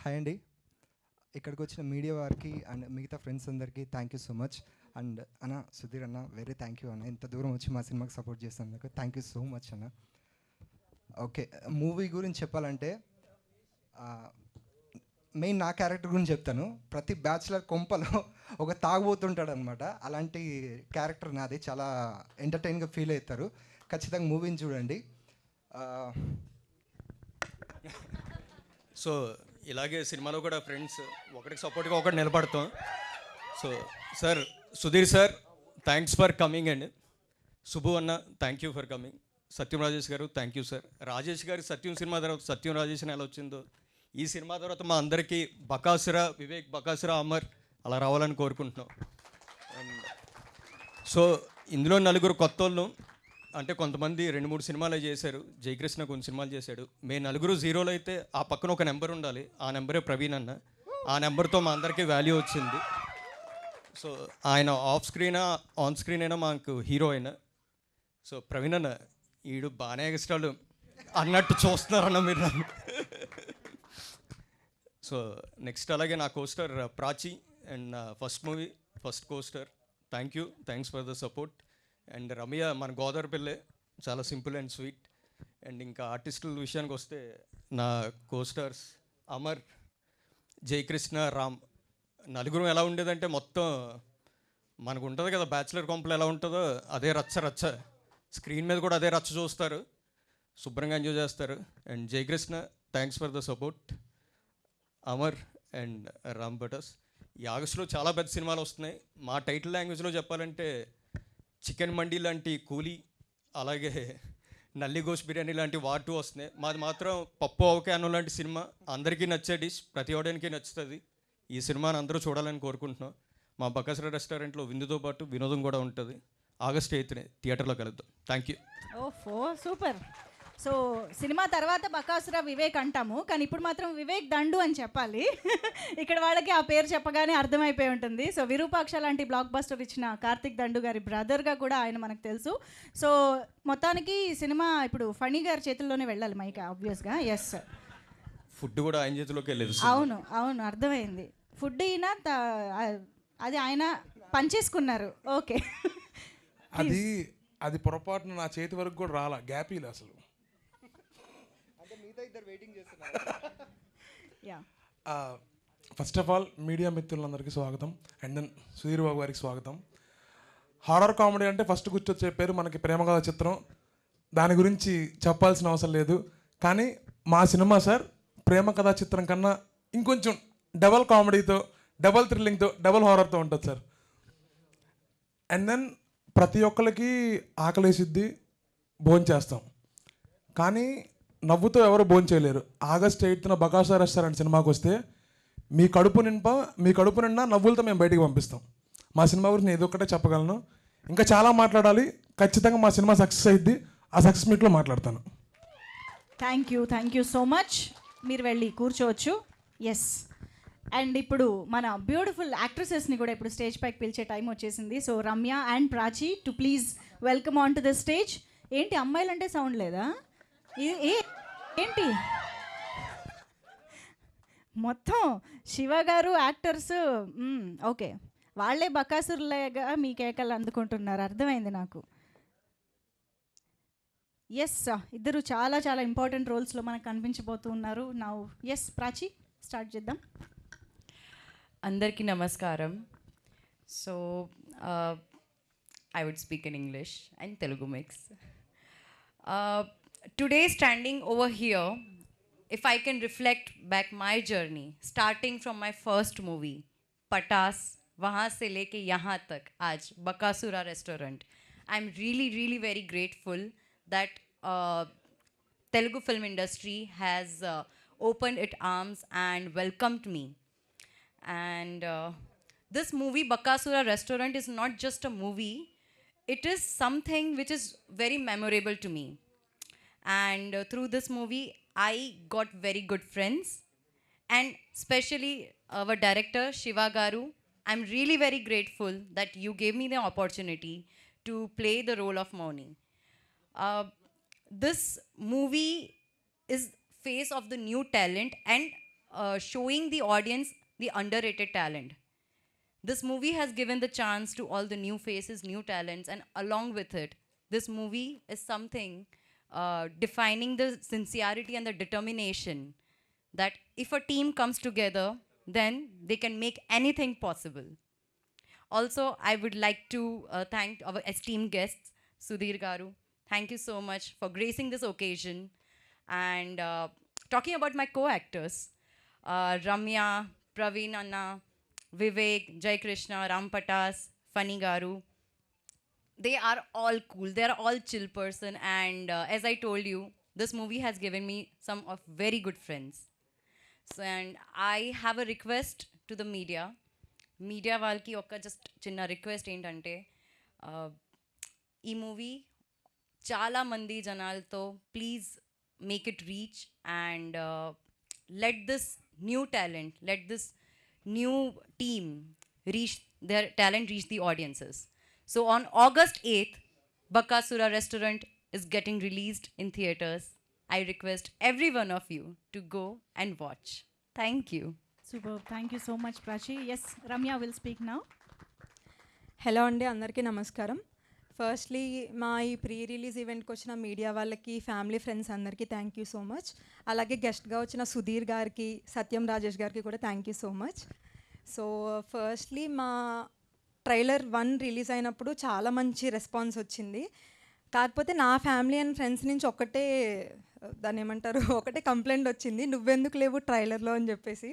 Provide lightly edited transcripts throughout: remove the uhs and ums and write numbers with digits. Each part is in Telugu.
హాయ్ అండి. ఇక్కడికి వచ్చిన మీడియా వారికి అండ్ మిగతా ఫ్రెండ్స్ అందరికీ thank you so much. And అన్న సుధీర్ అన్న వెరీ థ్యాంక్ యూ అన్న, ఇంత దూరం వచ్చి మా సినిమాకి సపోర్ట్ చేస్తున్నందుకు థ్యాంక్ యూ సో మచ్ అన్న. ఓకే, మూవీ గురించి చెప్పాలంటే మెయిన్ నా క్యారెక్టర్ గురించి చెప్తాను. ప్రతి బ్యాచులర్ కొంపలో ఒక తాగుబోతుంటాడు అనమాట. అలాంటి క్యారెక్టర్ నాది. చాలా ఎంటర్టైన్గా ఫీల్ అవుతారు. ఖచ్చితంగా మూవీని చూడండి. సో ఇలాగే సినిమాలో కూడా ఫ్రెండ్స్ ఒకరికి సపోర్ట్గా ఒకటి నిలబడతాం. So sir, Sudheer sir thanks for coming అండి. శుభు అన్న thank you for coming. Satyam Rajesh garu thank you sir. Rajesh గారి సత్యం సినిమా తర్వాత సత్యం రాజేష్ అని ఎలా వచ్చిందో, ఈ సినిమా తర్వాత మా అందరికీ బకాసుర వివేక్, బకాసుర అమర్ అలా రావాలని కోరుకుంటున్నాం. అండ్ సో ఇందులో నలుగురు కొత్త వాళ్ళు, అంటే కొంతమంది 2-3 సినిమాలు చేశారు. జయకృష్ణ కొన్ని సినిమాలు చేశాడు. మేము నలుగురు జీరోలు అయితే ఆ పక్కన ఒక నెంబర్ ఉండాలి. ఆ నెంబరే ప్రవీణ్ అన్న. ఆ నెంబర్తో మా అందరికీ వాల్యూ వచ్చింది. సో ఆయన ఆఫ్ స్క్రీనా ఆన్ స్క్రీన్ అయినా మాకు హీరో అయినా. సో ప్రవీణ్ అన్న ఈడు బాగానే ఎక్స్ట్రాలు అన్నట్టు చూస్తున్నారన్న మీరు నన్ను. సో నెక్స్ట్ అలాగే నా కోస్టర్ ప్రాచి అండ్ నా first movie first coaster. Thanks for the support. And Ramya మన గోదావరి పిల్లే, చాలా సింపుల్ అండ్ స్వీట్. అండ్ ఇంకా ఆర్టిస్టుల విషయానికి వస్తే నా కోస్టార్స్ అమర్, జయకృష్ణ, రామ్. నలుగురు ఎలా ఉండేదంటే మొత్తం మనకు ఉంటుంది కదా బ్యాచులర్ కొంపలు ఎలా ఉంటుందో అదే రచ్చ. స్క్రీన్ మీద కూడా అదే రచ్చ చూస్తారు, శుభ్రంగా ఎంజాయ్ చేస్తారు. And Jayakrishna thanks for the support. Amar and Ram Patas. ఈ ఆగస్టులో చాలా పెద్ద సినిమాలు వస్తున్నాయి. మా టైటిల్ లాంగ్వేజ్లో చెప్పాలంటే చికెన్ మండీ లాంటి కూలీ, అలాగే నల్లి గోష్ బిర్యానీ లాంటి వాటు వస్తున్నాయి. మాది మాత్రం పప్పు ఆవకాయ అన్నం లాంటి సినిమా. అందరికీ నచ్చే డిష్, ప్రతి ఒక్కడానికి నచ్చుతుంది. ఈ సినిమాని అందరూ చూడాలని కోరుకుంటున్నాం. మా బకాసుర రెస్టారెంట్లో విందుతో పాటు వినోదం కూడా ఉంటుంది. ఆగస్ట్ 8న థియేటర్లో కలుద్దాం. Thank you. ఓహో సూపర్. సో సినిమా తర్వాత బకాసుర వివేక్ అంటాము, కానీ ఇప్పుడు మాత్రం వివేక్ దండు అని చెప్పాలి. ఇక్కడ వాళ్ళకి ఆ పేరు చెప్పగానే అర్థమైపోయి ఉంటుంది. సో విరూపాక్ష లాంటి బ్లాక్ బస్టర్ ఇచ్చిన కార్తిక్ దండు గారి బ్రదర్గా కూడా ఆయన మనకు తెలుసు. సో మొత్తానికి సినిమా ఇప్పుడు ఫణి గారి చేతుల్లోనే వెళ్ళాలి మైక్ ఆబ్వియస్గా. ఎస్, ఫుడ్ కూడా ఆయన చేతిలోకి వెళ్ళేది. అవును అర్థమైంది. ఫుడ్ అయినా అది ఆయన పనిచేసుకున్నారు. ఓకే, అది పొరపాటున నా చేతి వరకు కూడా రాలా, గ్యాపీలు అసలు. ఫస్ట్ ఆఫ్ ఆల్ మీడియా మిత్రులందరికీ స్వాగతం. అండ్ దెన్ సుధీర్ బాబు గారికి స్వాగతం. హారర్ కామెడీ అంటే ఫస్ట్ గుర్తొచ్చే పేరు మనకి ప్రేమకథ చిత్రం. దాని గురించి చెప్పాల్సిన అవసరం లేదు. కానీ మా సినిమా సార్ ప్రేమ కథా చిత్రం కన్నా ఇంకొంచెం డబల్ కామెడీతో, డబల్ థ్రిల్లింగ్తో, డబల్ హారర్తో ఉంటుంది సార్. అండ్ దెన్ ప్రతి ఒక్కరికి ఆకలేసిద్ది, భోంచేస్తాం. కానీ నవ్వుతో ఎవరు భోంచేయలేరు. ఆగస్ట్ 8న బకాసుర రెస్టారెంట్ సినిమాకి వస్తే మీ కడుపు నిండా నవ్వులతో మేము బయటికి పంపిస్తాం. మా సినిమా గురించి నేను ఇదొక్కటే చెప్పగలను. ఇంకా చాలా మాట్లాడాలి. ఖచ్చితంగా మా సినిమా సక్సెస్ అయ్యిద్ది. ఆ సక్సెస్ మీట్లో మాట్లాడతాను. Thank you so much. మీరు వెళ్ళి కూర్చోవచ్చు. ఎస్, అండ్ ఇప్పుడు మన బ్యూటిఫుల్ యాక్ట్రెసెస్ని కూడా ఇప్పుడు స్టేజ్ పైకి పిలిచే టైం వచ్చేసింది. So Ramya and Prachi too please welcome on to the stage. ఏంటి అమ్మాయిలంటే సౌండ్ లేదా? ఏంటి మొత్తం శివ గారు యాక్టర్స్? ఓకే, వాళ్ళే బకాసురులాగా మీ కేకలు అందుకుంటున్నారు, అర్థమైంది నాకు. ఎస్, ఇద్దరు చాలా చాలా ఇంపార్టెంట్ రోల్స్లో మనకు కనిపించబోతున్నారు. నా ఎస్ ప్రాచి స్టార్ట్ చేద్దాం. అందరికీ నమస్కారం. So I would speak in English and Telugu mix. Today standing over here, if I can reflect back my journey, starting from my first movie, Patas, वहाँ से लेके यहाँ तक आज बकासुरा restaurant, I'm really very grateful that Telugu film industry has opened its arms and welcomed me. And this movie Bakasura Restaurant is not just a movie, it is something which is very memorable to me. And through this movie I got very good friends, and especially our director Shiva Garu. I'm really very grateful that you gave me the opportunity to play the role of Moni. This movie is face of the new talent, and showing the audience the underrated talent. This movie has given the chance to all the new faces, new talents, and along with it, this movie is something defining the sincerity and the determination that if a team comes together, then they can make anything possible. Also, I would like to thank our esteemed guests, Sudhir Garu. Thank you so much for gracing this occasion. And talking about my co-actors, Ramya, Praveen Anna, Vivek, Jai Krishna, Ram Patas, Funny Garu. They are all cool. They are all chill person. And as I told you, this movie has given me some of very good friends. So, and I have a request to the media. Media వాళ్ళకి ఒక జస్ట్ చిన్న రిక్వెస్ట్ ఏంటంటే ఈ మూవీ చాలామంది జనాలతో please make it reach and let this new talent let this new team reach their talent reach the audiences. So on August 8th, Bakasura Restaurant is getting released in theaters. I request every one of you to go and watch. Thank you. Super. Thank you so much, Prachi. Yes, Ramya will speak now. Hello అండి, అందరికీ నమస్కారం. ఫస్ట్లీ మా ఈ ప్రీ రిలీజ్ ఈవెంట్కి వచ్చిన మీడియా వాళ్ళకి, ఫ్యామిలీ ఫ్రెండ్స్ అందరికీ థ్యాంక్ యూ సో మచ్. అలాగే గెస్ట్గా వచ్చిన సుధీర్ గారికి, సత్యం రాజేష్ గారికి కూడా thank you so much. So firstly మా ట్రైలర్ 1 రిలీజ్ అయినప్పుడు చాలా మంచి రెస్పాన్స్ వచ్చింది. కాకపోతే నా ఫ్యామిలీ అండ్ ఫ్రెండ్స్ నుంచి దాన్ని ఏమంటారు, ఒకటే కంప్లైంట్ వచ్చింది, నువ్వెందుకు లేవు ట్రైలర్లో అని చెప్పేసి.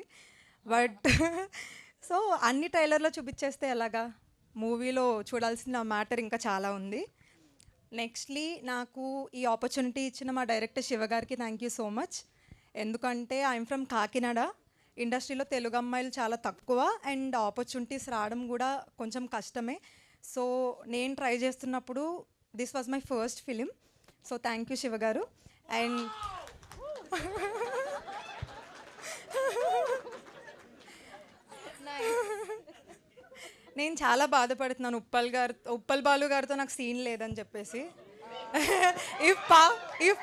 బట్ సో అన్ని ట్రైలర్లో చూపించేస్తే ఎలాగా, మూవీలో చూడాల్సిన మ్యాటర్ ఇంకా చాలా ఉంది. నెక్స్ట్లీ నాకు ఈ ఆపర్చునిటీ ఇచ్చిన మా డైరెక్టర్ శివ గారికి థ్యాంక్ యూ సో మచ్. ఎందుకంటే ఐఎమ్ ఫ్రమ్ కాకినాడ. ఇండస్ట్రీలో తెలుగు అమ్మాయిలు చాలా తక్కువ అండ్ ఆపర్చునిటీస్ రావడం కూడా కొంచెం కష్టమే. సో నేను ట్రై చేస్తున్నప్పుడు this was my first film. So thank you Shiva గారు. అండ్ నేను చాలా బాధపడుతున్నాను, ఉప్పల్ బాలు గారితో నాకు సీన్ లేదని చెప్పేసి. ఇఫ్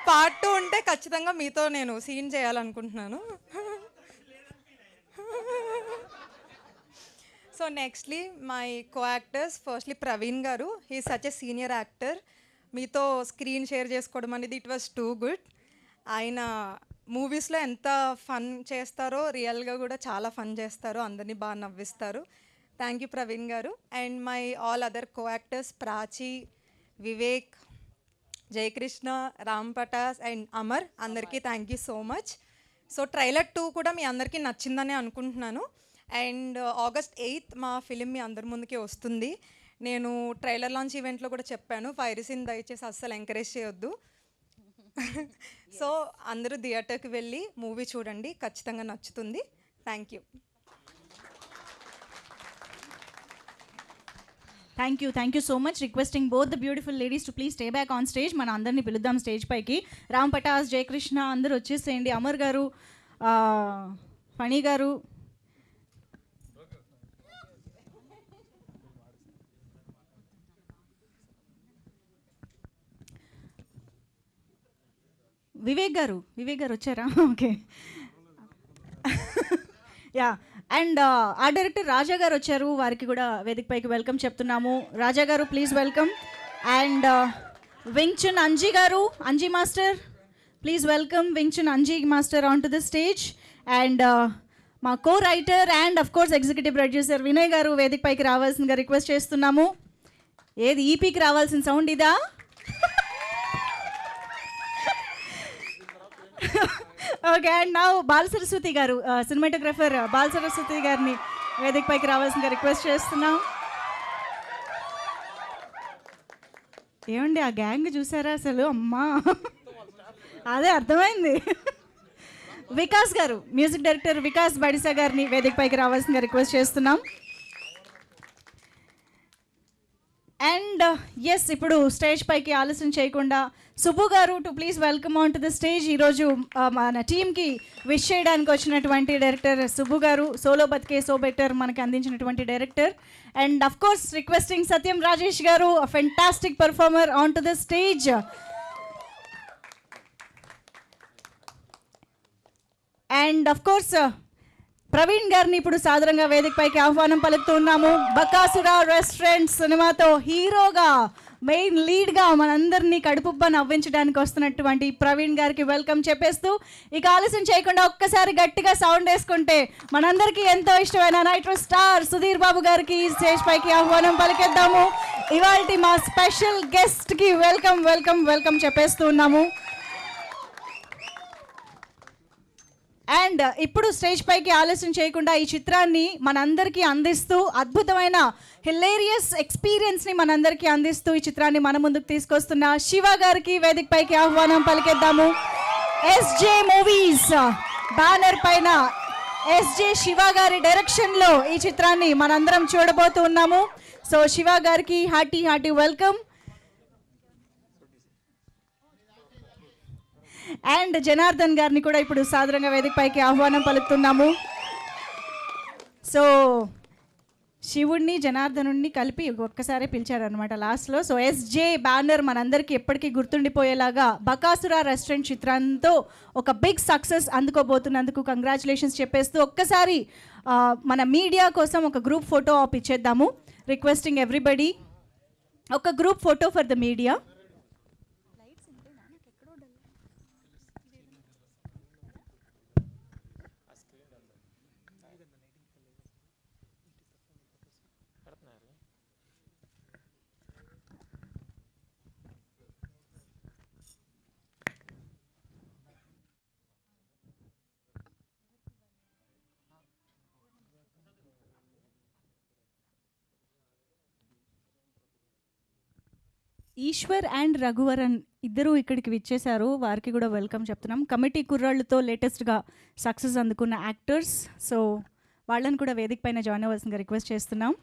పార్ట్ 2 ఉంటే ఖచ్చితంగా మీతో నేను సీన్ చేయాలనుకుంటున్నాను. So nextly my co actors, firstly Praveen garu, he such a senior actor. మీతో స్క్రీన్ షేర్ చేసుకోవడం అనేది ఇట్ వాస్ టూ గుడ్. ఆయన మూవీస్లో ఎంత ఫన్ చేస్తారో, రియల్గా కూడా చాలా ఫన్ చేస్తారో, అందరినీ బాగా నవ్విస్తారు. Thank you Praveen garu. And my all other co actors Prachi, Vivek, Jayakrishna, Ram Patas and Amar, అందరికీ thank you so much. So trailer 2 కూడా మీ అందరికీ నచ్చిందని అనుకుంటున్నాను. అండ్ August 8th మా ఫిలిం మీ అందరి ముందుకే వస్తుంది. నేను ట్రైలర్ లాంచ్ ఈవెంట్లో కూడా చెప్పాను, పైరసీని దయచేసి అస్సలు ఎంకరేజ్ చేయొద్దు. సో అందరూ థియేటర్కి వెళ్ళి మూవీ చూడండి, ఖచ్చితంగా నచ్చుతుంది. Thank you. Thank you so much. Requesting both the beautiful ladies to please stay back on stage. మన అందరినీ పిలుద్దాం స్టేజ్ పైకి. రామ్ పటాస్, జయకృష్ణ అందరూ వచ్చేసేయండి. అమర్ గారు, ఫణి గారు, వివేక్ గారు వచ్చారా? Okay, yeah. అండ్ ఆ డైరెక్టర్ రాజా గారు వచ్చారు, వారికి కూడా వేదిక పైకి వెల్కమ్ చెప్తున్నాము. Raja garu please welcome. And Wing Chun Anji garu, Anji master please welcome Wing Chun Anji master on to the stage. And మా co writer and of course executive producer Vinay garu వేదిక పైకి రావాల్సిందిగా రిక్వెస్ట్ చేస్తున్నాము. ఏది ఈపీకి రావాల్సిన సౌండ్ ఇదా? ఓకే. అండ్ నా బాలసరస్వతి గారు, సినిమాటోగ్రఫర్ బాలసరస్వతి గారిని వేదిక పైకి రావాల్సిందిగా రిక్వెస్ట్ చేస్తున్నాం. ఏమండి ఆ గ్యాంగ్ చూసారా అసలు? అమ్మా, అదే అర్థమైంది. వికాస్ గారు, మ్యూజిక్ డైరెక్టర్ వికాస్ బడిసా గారిని వేదిక పైకి రావాల్సిందిగా రిక్వెస్ట్ చేస్తున్నాం. అండ్ ఎస్, ఇప్పుడు స్టేజ్ పైకి ఆలస్యం చేయకుండా సుబ్బు గారు to please welcome on to the stage. ఈరోజు మన టీమ్కి విష్ చేయడానికి వచ్చినటువంటి డైరెక్టర్ సుబ్బు గారు, సోలో బతికే సో బెటర్ మనకి అందించినటువంటి director. And of course requesting Satyam Rajesh garu, a fantastic performer, on to the stage. And of course Praveen గారిని ఇప్పుడు సాదరంగా వేదికపైకి ఆహ్వానం పలుకుతున్నాము. బకాసురా రెస్టారెంట్ సినిమాతో హీరోగా మెయిన్ లీడ్గా మనందరినీ కడుపుబ్బ నవ్వించడానికి వస్తున్నటువంటి ప్రవీణ్ గారికి వెల్కమ్ చెప్పేస్తూ ఇక ఆలస్యం చేయకుండా ఒక్కసారి గట్టిగా సౌండ్ వేసుకుంటే మనందరికీ ఎంతో ఇష్టమైన నైట్రో స్టార్ సుధీర్ బాబు గారికి స్టేజ్ పైకి ఆహ్వానం పలికేద్దాము. ఇవాల్టి మా స్పెషల్ గెస్ట్కి వెల్కమ్ వెల్కమ్ వెల్కమ్ చెప్పేస్తూ ఉన్నాము. అండ్ ఇప్పుడు స్టేజ్ పైకి ఆలస్యం చేయకుండా ఈ చిత్రాన్ని మనందరికీ అందిస్తూ అద్భుతమైన హిలేరియస్ ఎక్స్పీరియన్స్ని మనందరికీ అందిస్తూ ఈ చిత్రాన్ని మన ముందుకు తీసుకొస్తున్న శివ గారికి వేదిక పైకి ఆహ్వానం పలికేద్దాము. ఎస్జే మూవీస్ బ్యానర్ పైన ఎస్జే శివ గారి డైరెక్షన్లో ఈ చిత్రాన్ని మనందరం చూడబోతూ ఉన్నాము. సో శివ గారికి hearty hearty welcome. And Janardhan గారిని కూడా ఇప్పుడు సాదరంగా వేదికపైకి ఆహ్వానం పలుకుతున్నాము. సో శివుడిని జనార్దనుడిని కలిపి ఒక్కసారి పిలిచారనమాట లాస్ట్లో. సో ఎస్జే బ్యానర్ మనందరికీ ఎప్పటికీ గుర్తుండిపోయేలాగా బకాసురా రెస్టారెంట్ చిత్రంతో ఒక బిగ్ సక్సెస్ అందుకోబోతున్నందుకు కంగ్రాచులేషన్స్ చెప్పేస్తూ ఒక్కసారి మన మీడియా కోసం ఒక గ్రూప్ ఫోటో ఆప్ ఇచ్చేద్దాము. రిక్వెస్టింగ్ ఎవ్రీబడి ఒక group photo for the media. Eshwar and Raghuvaran ఇద్దరు ఇక్కడికి విచ్చేశారు. వారికి కూడా వెల్కమ్ చెప్తున్నాం. కమిటీ కుర్రాళ్ళతో లేటెస్ట్గా సక్సెస్ అందుకున్న యాక్టర్స్. సో వాళ్ళని కూడా వేదిక పైన జాయిన్ అవ్వాల్సిందిగా రిక్వెస్ట్ చేస్తున్నాం.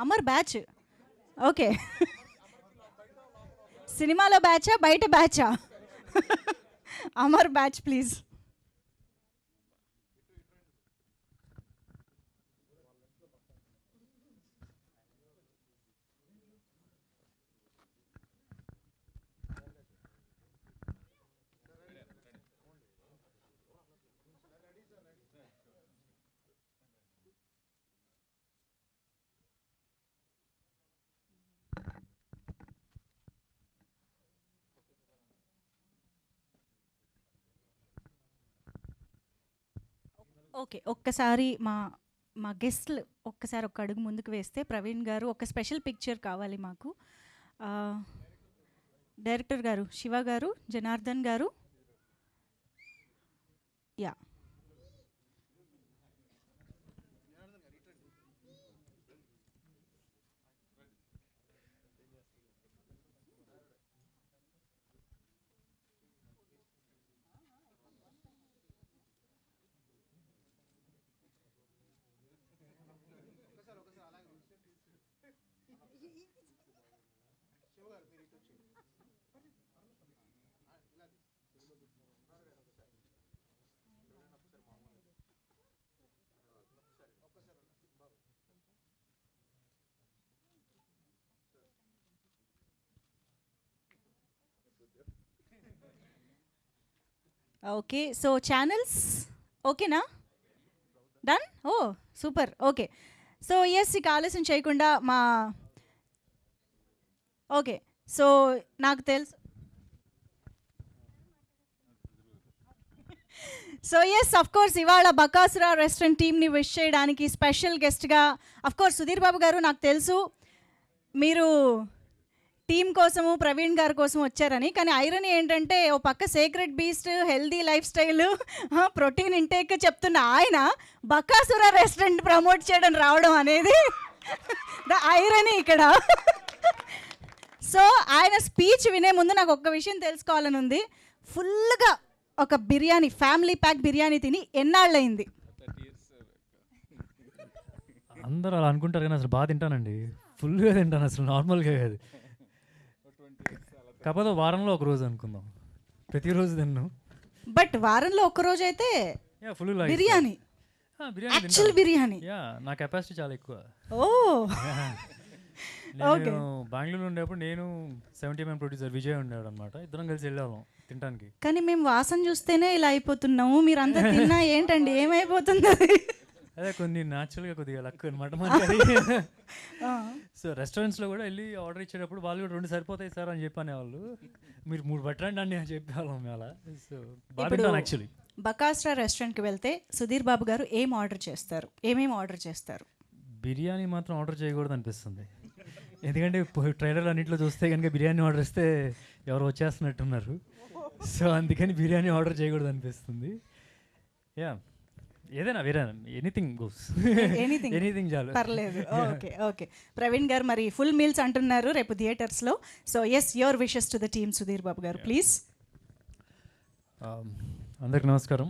Amar batch okay. సినిమాలో బ్యాచా బయట బ్యాచా? Amar batch please. ఓకే, ఒక్కసారి మా గెస్ట్లు ఒక్కసారి ఒక్క అడుగు ముందుకు వేస్తే ప్రవీణ్ గారు ఒక స్పెషల్ పిక్చర్ కావాలి మాకు. డైరెక్టర్ గారు శివ గారు, జనార్దన్ గారు, యా ఓకే. సో ఛానల్స్ ఓకేనా? డన్? ఓ సూపర్. ఓకే. సో ఎస్, ఇక ఆలస్యం చేయకుండా ఓకే. సో నాకు తెలుసు. సో ఎస్, అఫ్ కోర్స్ ఇవాళ బకాసురా రెస్టారెంట్ టీమ్ని విష్ చేయడానికి స్పెషల్ గెస్ట్గా అఫ్ కోర్స్ సుధీర్ బాబు గారు, నాకు తెలుసు మీరు టీం కోసము ప్రవీణ్ గారి కోసం వచ్చారని. కానీ ఐరన్ ఏంటంటే ఓ పక్క secret beast, healthy life style, protein intake చెప్తున్న ఆయన బకాసురా రెస్టారెంట్ ప్రమోట్ చేయడం రావడం అనేది ద ఐరన్ ఇక్కడ. సో ఆయన స్పీచ్ వినే ముందు నాకు ఒక్క విషయం తెలుసుకోవాలని ఉంది. ఫుల్గా ఒక బిర్యానీ, ఫ్యామిలీ ప్యాక్ బిర్యానీ తిని ఎన్నాళ్ళయింది? అందరూ అలా అనుకుంటారు కానీ అసలు బాగా తింటానండి, ఫుల్గా తింటాను, అసలు నార్మల్గా కాదు. కాకపోతే వారంలో ఒక రోజు అనుకుందాం, ప్రతిరోజు తిన్ను. బట్ వారంలో ఒక్క రోజు అయితే yeah full biryani, biryani actual biryani. Yeah నా కెపాసిటీ చాలా ఎక్కువ. ఓ నేను బెంగళూరు ఉండేప్పుడు నేను 70mm ప్రొడ్యూసర్ విజయ్ ఉండేవాడు అనమాట, ఇద్దరం కలిసి వెళ్ళేవాళ్ళం తినడానికి. కానీ మేము వాసన చూస్తేనే ఇలా అయిపోతున్నాము, మీరంతా తిన్నా ఏంటండి ఏమైపోతుంది అది? అదే కొన్ని న్యాచురల్గా కొద్దిగా లక్ అనమాట మనకి. సో రెస్టారెంట్స్లో కూడా వెళ్ళి ఆర్డర్ ఇచ్చేటప్పుడు వాళ్ళు కూడా 2 సరిపోతాయి సార్ అని చెప్పి అనేవాళ్ళు, మీరు 3 పట్టండి అని చెప్పేవాళ్ళం మేము అలా. సో బాగా యాక్చువల్లీ బకాస్ట్రా రెస్టారెంట్కి వెళ్తే సుధీర్ బాబు గారు ఏం ఆర్డర్ చేస్తారు, ఏమేమి ఆర్డర్ చేస్తారు? బిర్యానీ మాత్రం ఆర్డర్ చేయకూడదు అనిపిస్తుంది, ఎందుకంటే ట్రైలర్ అన్నింటిలో చూస్తే కనుక బిర్యానీ ఆర్డర్ ఇస్తే ఎవరు వచ్చేస్తున్నట్టున్నారు. సో అందుకని బిర్యానీ ఆర్డర్ చేయకూడదు అనిపిస్తుంది. యా ఏదైనా వేరే ఎనీథింగ్ గోస్, ఎనీథింగ్ చాలు, పర్లేదు. ఓకే ఓకే ప్రవీణ్ గారు మరి ఫుల్ మీల్స్ అంటున్నారు రేపు థియేటర్స్లో. So yes, your wishes to the team Sudhir Babu garu please. అందరికి నమస్కారం.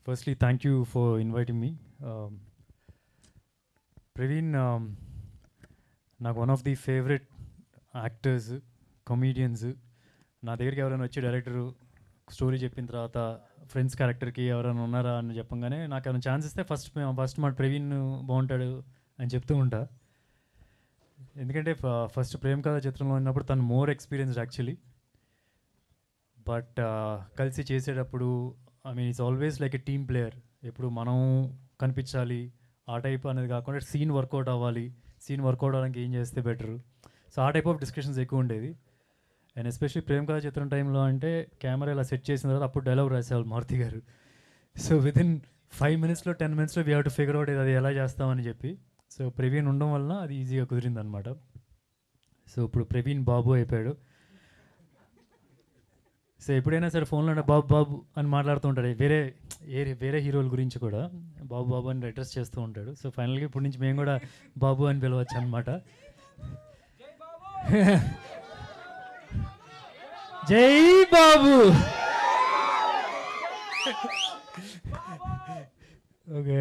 Firstly thank you for inviting me. Praveen నాకు one of the favourite actors, comedians. నా దగ్గరికి ఎవరైనా వచ్చి డైరెక్టరు స్టోరీ చెప్పిన తర్వాత ఫ్రెండ్స్ క్యారెక్టర్కి ఎవరైనా ఉన్నారా అని చెప్పంగానే నాకు ఏమైనా ఛాన్స్ ఇస్తే ఫస్ట్ మా ప్రవీణ్ బాగుంటాడు అని చెప్తూ ఉంటా. ఎందుకంటే ఫస్ట్ ప్రేమ కథ చిత్రంలో ఉన్నప్పుడు తను మోర్ ఎక్స్పీరియన్స్డ్ యాక్చువల్లీ, బట్ కలిసి చేసేటప్పుడు I mean it's always like a team player. ఎప్పుడు మనం కనిపించాలి ఆ టైప్ అనేది కాకుండా సీన్ వర్కౌట్ అవ్వాలి, సీన్ వర్కౌట్ అవ్వడానికి ఏం చేస్తే బెటరు. సో ఆ టైప్ ఆఫ్ డిస్కషన్స్ ఎక్కువ ఉండేది. అండ్ ఎస్పెషల్లీ ప్రేమ కథ చిత్రం టైంలో అంటే కెమెరా ఇలా సెట్ చేసిన తర్వాత అప్పుడు డైలాగ్ రాసేవాళ్ళు మారుతి గారు. సో వితిన్ 5 minutesలో 10 minutesలో we have to figure out అది ఎలా చేస్తామని చెప్పి. సో ప్రవీణ్ ఉండడం వలన అది ఈజీగా కుదిరింది అనమాట. సో ఇప్పుడు ప్రవీణ్ బాబు అయిపోయాడు. సో ఎప్పుడైనా సరే ఫోన్లో బాబు బాబు అని మాట్లాడుతూ ఉంటాడు, వేరే హీరోల గురించి కూడా బాబు బాబు అని అడ్రస్ చేస్తూ ఉంటాడు. సో ఫైనల్గా ఇప్పటి నుంచి మేము కూడా బాబు అని పిలవచ్చు అనమాట. జై బాబు. ఓకే,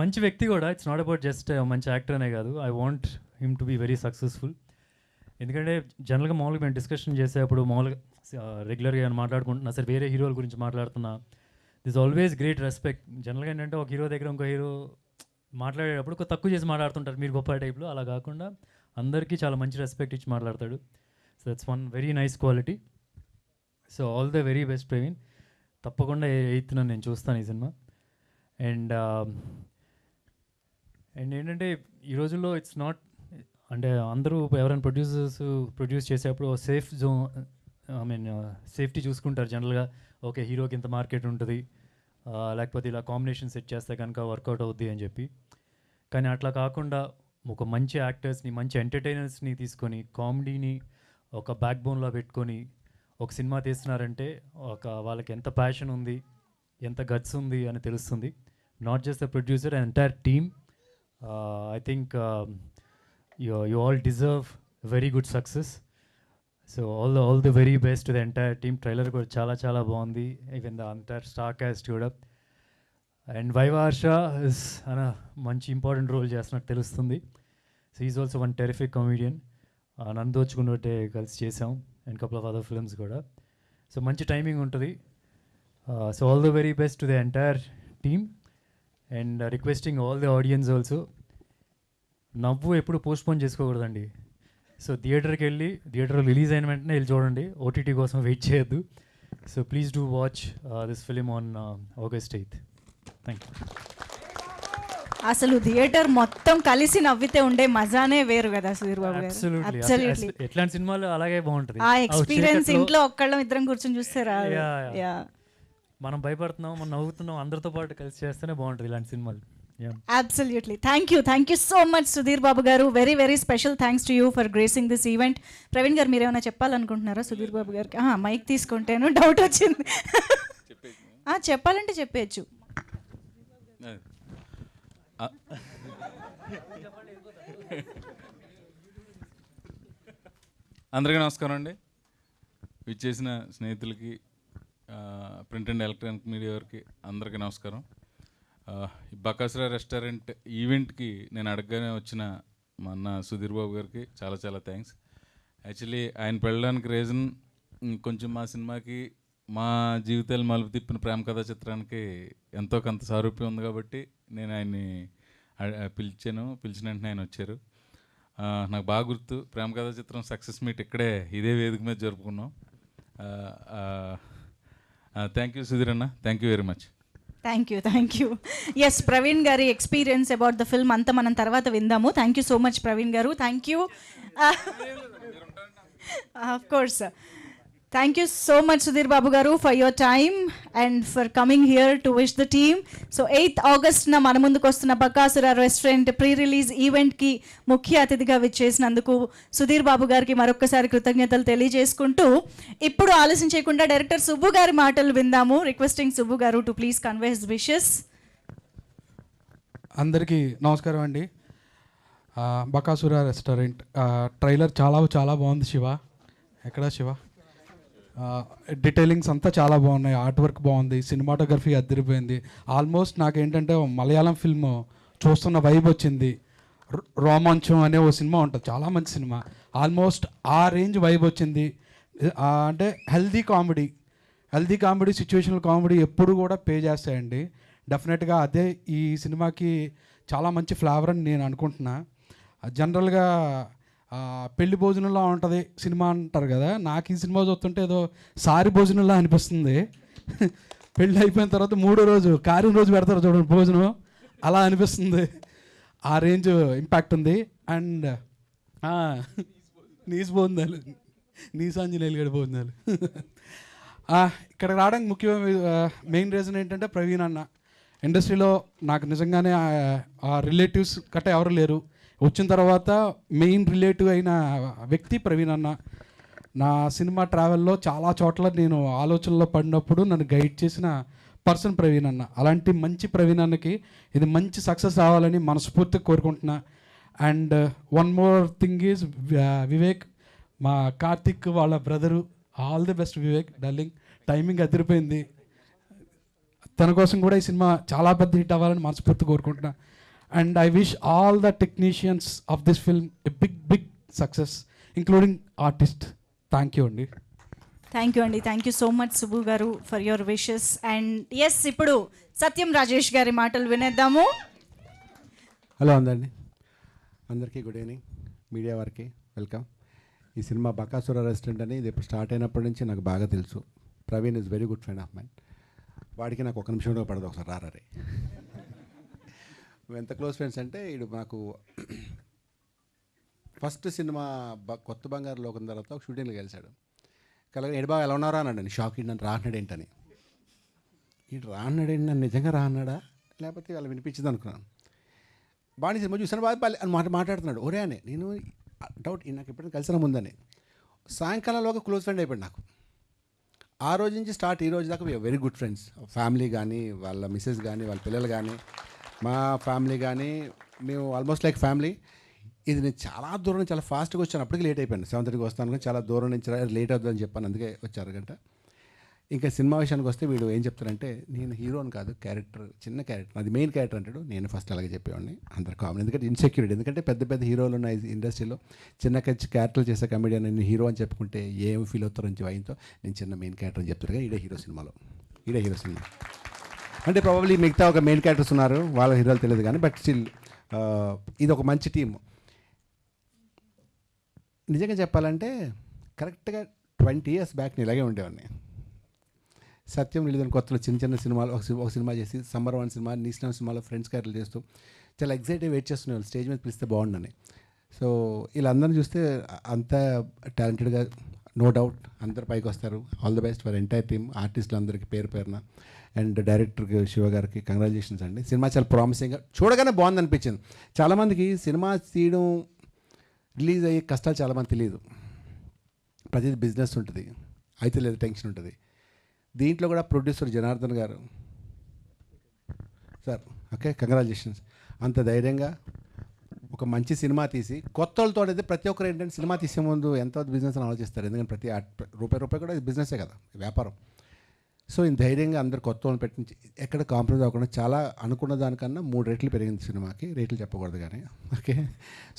మంచి వ్యక్తి కూడా. ఇట్స్ నాట్ అబౌట్ జస్ట్ మంచి యాక్టర్ అనే కాదు, I want him to be very successful. ఎందుకంటే జనరల్గా మామూలుగా మేము డిస్కషన్ చేసేటప్పుడు మామూలుగా రెగ్యులర్గా ఏమైనా మాట్లాడుకుంటున్నా సరే వేరే హీరోల గురించి మాట్లాడుతున్నా, దిస్ ఆల్వేస్ గ్రేట్ రెస్పెక్ట్. జనరల్గా ఏంటంటే ఒక హీరో దగ్గర ఇంకో హీరో మాట్లాడేటప్పుడు తక్కువ చేసి మాట్లాడుతుంటారు మీరు గొప్ప టైప్లో, అలా కాకుండా అందరికీ చాలా మంచి రెస్పెక్ట్ ఇచ్చి మాట్లాడతాడు. So that's one very nice quality. So all the very best Praveen. తప్పకుండా 8th నేను చూస్తాను ఈ సినిమా. అండ్ ఏంటంటే ఈ రోజుల్లో ఇట్స్ నాట్ అంటే అందరూ ఎవరైనా ప్రొడ్యూస్ చేసేటప్పుడు safe zone I mean safety చూసుకుంటారు జనరల్గా. ఓకే హీరోకి ఇంత మార్కెట్ ఉంటుంది, లేకపోతే ఇలా కాంబినేషన్ సెట్ చేస్తే కనుక వర్కౌట్ అవుద్ది అని చెప్పి. కానీ అట్లా కాకుండా ఒక మంచి యాక్టర్స్ని, మంచి ఎంటర్టైనర్స్ని తీసుకొని కామెడీని ఒక బ్యాక్ బోన్లో పెట్టుకొని ఒక సినిమా తీస్తున్నారంటే వాళ్ళకి ఎంత ప్యాషన్ ఉంది, ఎంత గట్స్ ఉంది అని తెలుస్తుంది. Not just the producer, and entire team. I think you all deserve very good success. So all the very best to the entire team. Trailer కూడా చాలా బాగుంది, even the entire star cast కూడా. అండ్ వైవా హర్ష ఇస్ అన్న మంచి ఇంపార్టెంట్ రోల్ చేస్తున్నట్టు తెలుస్తుంది. So is also one terrific comedian. నన్ను దోచుకున్నట్టే కలిసి చేసాం and couple of other films కూడా. సో మంచి టైమింగ్ ఉంటుంది. So all the very best to the entire team. And requesting all the audience also, నవ్వు ఎప్పుడు పోస్ట్పోన్ చేసుకోకూడదండి. సో థియేటర్లో రిలీజ్ అయిన వెంటనే వెళ్ళి చూడండి, ఓటీటీ కోసం వెయిట్ చేయొద్దు. So please do watch this film on August 8th. Thank you. అసలు థియేటర్ మొత్తం కలిసి నవ్వితే ఉండే మజానే వేరు కదా సుధీర్ బాబు గారు. Absolutely. Absolutely. ఎట్లాంటి సినిమాలు అలాగే బాగుంటుంది. ఆ ఎక్స్పీరియన్స్ ఇంట్లో ఒక్కళ్ళం ఇద్దరం కూర్చొని చూస్తారా? మనం భయపడుతున్నాం, మనం నవ్వుతున్నాం, అందరితో పాటు కలిసి చేస్తేనే బాగుంటుంది ఇలాంటి సినిమాలు. Absolutely. Thank you so much Sudhir Babu garu. Very very special thanks to you for gracing this event. Praveen garu meer emana cheppalanukuntunara Sudhir Babu gariki? Mic తీసుకుంటేను డౌట్ వచ్చింది. చెప్పాలంటే చెప్పేయచ్చు. అందరికీ నమస్కారం అండి. విచ్చేసిన స్నేహితులకి, ప్రింట్ అండ్ ఎలక్ట్రానిక్ మీడియా వారికి అందరికీ నమస్కారం. ఈ బకాసురా రెస్టారెంట్ ఈవెంట్కి నేను అడగగానే వచ్చిన మా అన్న సుధీర్ బాబు గారికి చాలా చాలా థ్యాంక్స్. యాక్చువల్లీ ఆయన పెళ్ళడానికి రీజన్ కొంచెం మా సినిమాకి మా జీవితాలు మలుపు తిప్పిన ప్రేమ కథా చిత్రానికి ఎంతో కొంత సారూప్యం ఉంది కాబట్టి నేను ఆయన్ని పిలిచిన వెంటనే ఆయన వచ్చారు. నాకు బాగా గుర్తు, ప్రేమ కథా చిత్రం సక్సెస్ మీట్ ఇక్కడే ఇదే వేదిక మీద జరుపుకున్నాం. థ్యాంక్ యూ సుధీర్ అన్న, thank you very much. Thank you. Yes, Praveen గారి ఎక్స్పీరియన్స్ అబౌట్ ద ఫిల్మ్ అంతా మనం తర్వాత విందాము. Thank you so much Praveen garu, thank you. Of course, thank you so much Sudheer Babu garu for your time and for coming here to wish the team. So 8th ఆగస్ట్న మన ముందుకు వస్తున్న బకాసురా రెస్టారెంట్ ప్రీ రిలీజ్ ఈవెంట్కి ముఖ్య అతిథిగా విచ్చేసినందుకు సుధీర్ బాబు గారికి మరొక్కసారి కృతజ్ఞతలు తెలియజేసుకుంటూ ఇప్పుడు ఆలస్యం చేయకుండా డైరెక్టర్ సుబ్బు గారి మాటలు విందాము. రిక్వెస్టింగ్ సుబ్బు గారు to please convey his wishes. అందరికీ నమస్కారం అండి. బకాసురా రెస్టారెంట్ ట్రైలర్ చాలా బాగుంది. శివ ఎక్కడ శివ? డీటెయిలింగ్స్ అంతా చాలా బాగున్నాయి, ఆర్ట్ వర్క్ బాగుంది, సినిమాటోగ్రఫీ అదిరిపోయింది. ఆల్మోస్ట్ నాకేంటంటే మలయాళం ఫిల్మ్ చూస్తున్న వైబ్ వచ్చింది. రోమాంచం అనే ఓ సినిమా ఉంటుంది, చాలా మంచి సినిమా, ఆల్మోస్ట్ ఆ రేంజ్ వైబ్ వచ్చింది. అంటే హెల్దీ కామెడీ సిచ్యువేషనల్ కామెడీ ఎప్పుడు కూడా పే చేస్తాయండి. డెఫినెట్గా అదే ఈ సినిమాకి చాలా మంచి ఫ్లేవర్ అని నేను అనుకుంటున్నా. జనరల్గా పెళ్లి భోజనంలో ఉంటుంది సినిమా అంటారు కదా, నాకు ఈ సినిమా చూస్తుంటే ఏదో సారి భోజనంలా అనిపిస్తుంది. పెళ్ళి అయిపోయిన తర్వాత 3వ రోజు కార్యం రోజు పెడతారు చూడండి భోజనం, అలా అనిపిస్తుంది. ఆ రేంజ్ ఇంపాక్ట్ ఉంది. అండ్ నీస్ భోజనాలు, నీసాంజనేయులు గడి భోజనాలు. ఇక్కడ రావడానికి మెయిన్ రీజన్ ఏంటంటే ప్రవీణ్ అన్న. ఇండస్ట్రీలో నాకు నిజంగానే రిలేటివ్స్ గట్రా ఎవరు లేరు. వచ్చిన తర్వాత మెయిన్ రిలేటివ్ అయిన వ్యక్తి ప్రవీణ్ అన్న. నా సినిమా ట్రావెల్లో చాలా చోట్ల నేను ఆలోచనలో పడినప్పుడు నన్ను గైడ్ చేసిన పర్సన్ ప్రవీణ్ అన్న. అలాంటి మంచి ప్రవీణ్ అన్నకి ఇది మంచి సక్సెస్ రావాలని మనస్ఫూర్తిగా కోరుకుంటున్నా. And one more thing is Vivek, మా కార్తిక్ వాళ్ళ brother. All the best Vivek darling, timing అదిరిపోయింది. తన కోసం కూడా ఈ సినిమా చాలా పెద్ద హిట్ అవ్వాలని మనస్ఫూర్తిగా కోరుకుంటున్నా. And I wish all the technicians of this film a big success, including artists. Thank you అండి. Thank you so much Subbu garu for your wishes. And yes, ఇప్పుడు సత్యం రాజేష్ గారి మాటలు వినేద్దాము. హలో అందరికీ గుడ్ ఈవినింగ్. మీడియా వారికి వెల్కమ్. ఈ సినిమా బకాసురా రెస్టారెంట్ అని ఇది స్టార్ట్ అయినప్పటి నుంచి నాకు బాగా తెలుసు. Praveen is very good friend of mine. వాడికి నాకు ఒక నిమిషం కూడా పడదు, ఒకసారి రారే. ఎంత క్లోజ్ ఫ్రెండ్స్ అంటే వీడు నాకు ఫస్ట్ సినిమా కొత్త బంగారు లోకం తర్వాత ఒక షూటింగ్లో కలిశాడు. ఎడి బాగా ఎలా ఉన్నారా అన్నాడు. షాక్ ఇటు నన్ను రాన్నాడు ఏంటని. ఇటు రాన్నాడు ఏంటి, నన్ను నిజంగా రాన్నాడా లేకపోతే వాళ్ళు వినిపించింది అనుకున్నాను. బాగా సినిమా చూసాను బాగా అని మాట్లాడుతున్నాడు. ఒరే అని నేను డౌట్, నాకు ఎప్పుడైనా కలిసిన ముందని. సాయంకాలంలోగా క్లోజ్ ఫ్రెండ్ అయిపోయాడు నాకు. ఆ రోజు నుంచి స్టార్ట్ ఈ రోజు దాకా వెరీ గుడ్ ఫ్రెండ్స్. ఫ్యామిలీ కానీ, వాళ్ళ మిస్సెస్ కానీ, వాళ్ళ పిల్లలు కానీ, మా ఫ్యామిలీ కానీ, మేము ఆల్మోస్ట్ లైక్ ఫ్యామిలీ. ఇది నేను చాలా దూరం నుంచి చాలా ఫాస్ట్గా వచ్చాను. అప్పటికి లేట్ అయిపోయాను. 7:30కి వస్తాను కానీ చాలా దూరం నుంచి లేట్ అవుతుందని చెప్పాను, అందుకే వచ్చి అరగంట. ఇంకా సినిమా విషయానికి వస్తే వీడు ఏం చెప్తారంటే నేను హీరోని కాదు, క్యారెక్టర్, చిన్న క్యారెక్టర్, అది మెయిన్ క్యారెక్టర్ అంటాడు. నేను ఫస్ట్ అలాగే చెప్పేవాడిని. అందరు కామన్, ఎందుకంటే ఇన్సెక్యూరిటీ. ఎందుకంటే పెద్ద హీరోలు ఉన్న ఇండస్ట్రీలో చిన్న క్యారెక్టర్లు చేసే కమెడియన్ నేను హీరో అని చెప్పుకుంటే ఏం ఫీల్ అవుతారో నుంచి భయంతో నేను చిన్న మెయిన్ క్యారెక్టర్ అని చెప్తారు. ఇదే హీరో సినిమా అంటే ప్రాబబ్లీ మిగతా ఒక మెయిన్ క్యారెక్టర్స్ ఉన్నారు, వాళ్ళ హీరోలు తెలియదు కానీ, బట్ స్టిల్ ఇది ఒక మంచి టీమ్. నిజంగా చెప్పాలంటే కరెక్ట్గా 20 years బ్యాక్ నేను ఇలాగే ఉండేవాడిని. సత్యం నిలిదని కొత్తలో చిన్న సినిమాలు ఒక సినిమా చేసి, సమ్మర్ 1 సినిమా, నీస్లాం సినిమాలో ఫ్రెండ్స్ క్యారెక్టర్లు చేస్తూ చాలా ఎక్సైటివ్ వెయిట్ చేస్తున్నాను స్టేజ్ మీద పిలిస్తే బాగుండని. సో వీళ్ళందరినీ చూస్తే అంత టాలెంటెడ్గా, నో డౌట్ అందరు పైకి వస్తారు. All the best for entire team, ఆర్టిస్టులు అందరికీ పేరున. అండ్ డైరెక్టర్కి శివ గారికి కంగ్రాచులేషన్స్ అండి. సినిమా చాలా ప్రామిసింగ్గా, చూడగానే బాగుంది అనిపించింది. చాలామందికి సినిమా తీయడం, రిలీజ్ అయ్యే కష్టాలు చాలామంది తెలియదు. ప్రతిదీ బిజినెస్ ఉంటుంది, అయితే లేదు టెన్షన్ ఉంటుంది. దీంట్లో కూడా ప్రొడ్యూసర్ జనార్దన్ గారు సార్, ఓకే కంగ్రాచులేషన్స్. అంత ధైర్యంగా ఒక మంచి సినిమా తీసి కొత్త వాళ్ళతో అయితే ప్రతి ఒక్కరు ఏంటంటే సినిమా తీసే ముందు ఎంత బిజినెస్ అని ఆలోచిస్తారు. ఎందుకంటే ప్రతి రూపాయి కూడా బిజినెసే కదా, వ్యాపారం. సో ఈ ధైర్యంగా అందరు కొత్త వాళ్ళని పెట్టించి ఎక్కడ కాంప్రమైజ్ అవ్వకుండా చాలా అనుకున్న దానికన్నా 3 రెట్లు పెరిగింది సినిమాకి, రేట్లు చెప్పకూడదు కానీ ఓకే.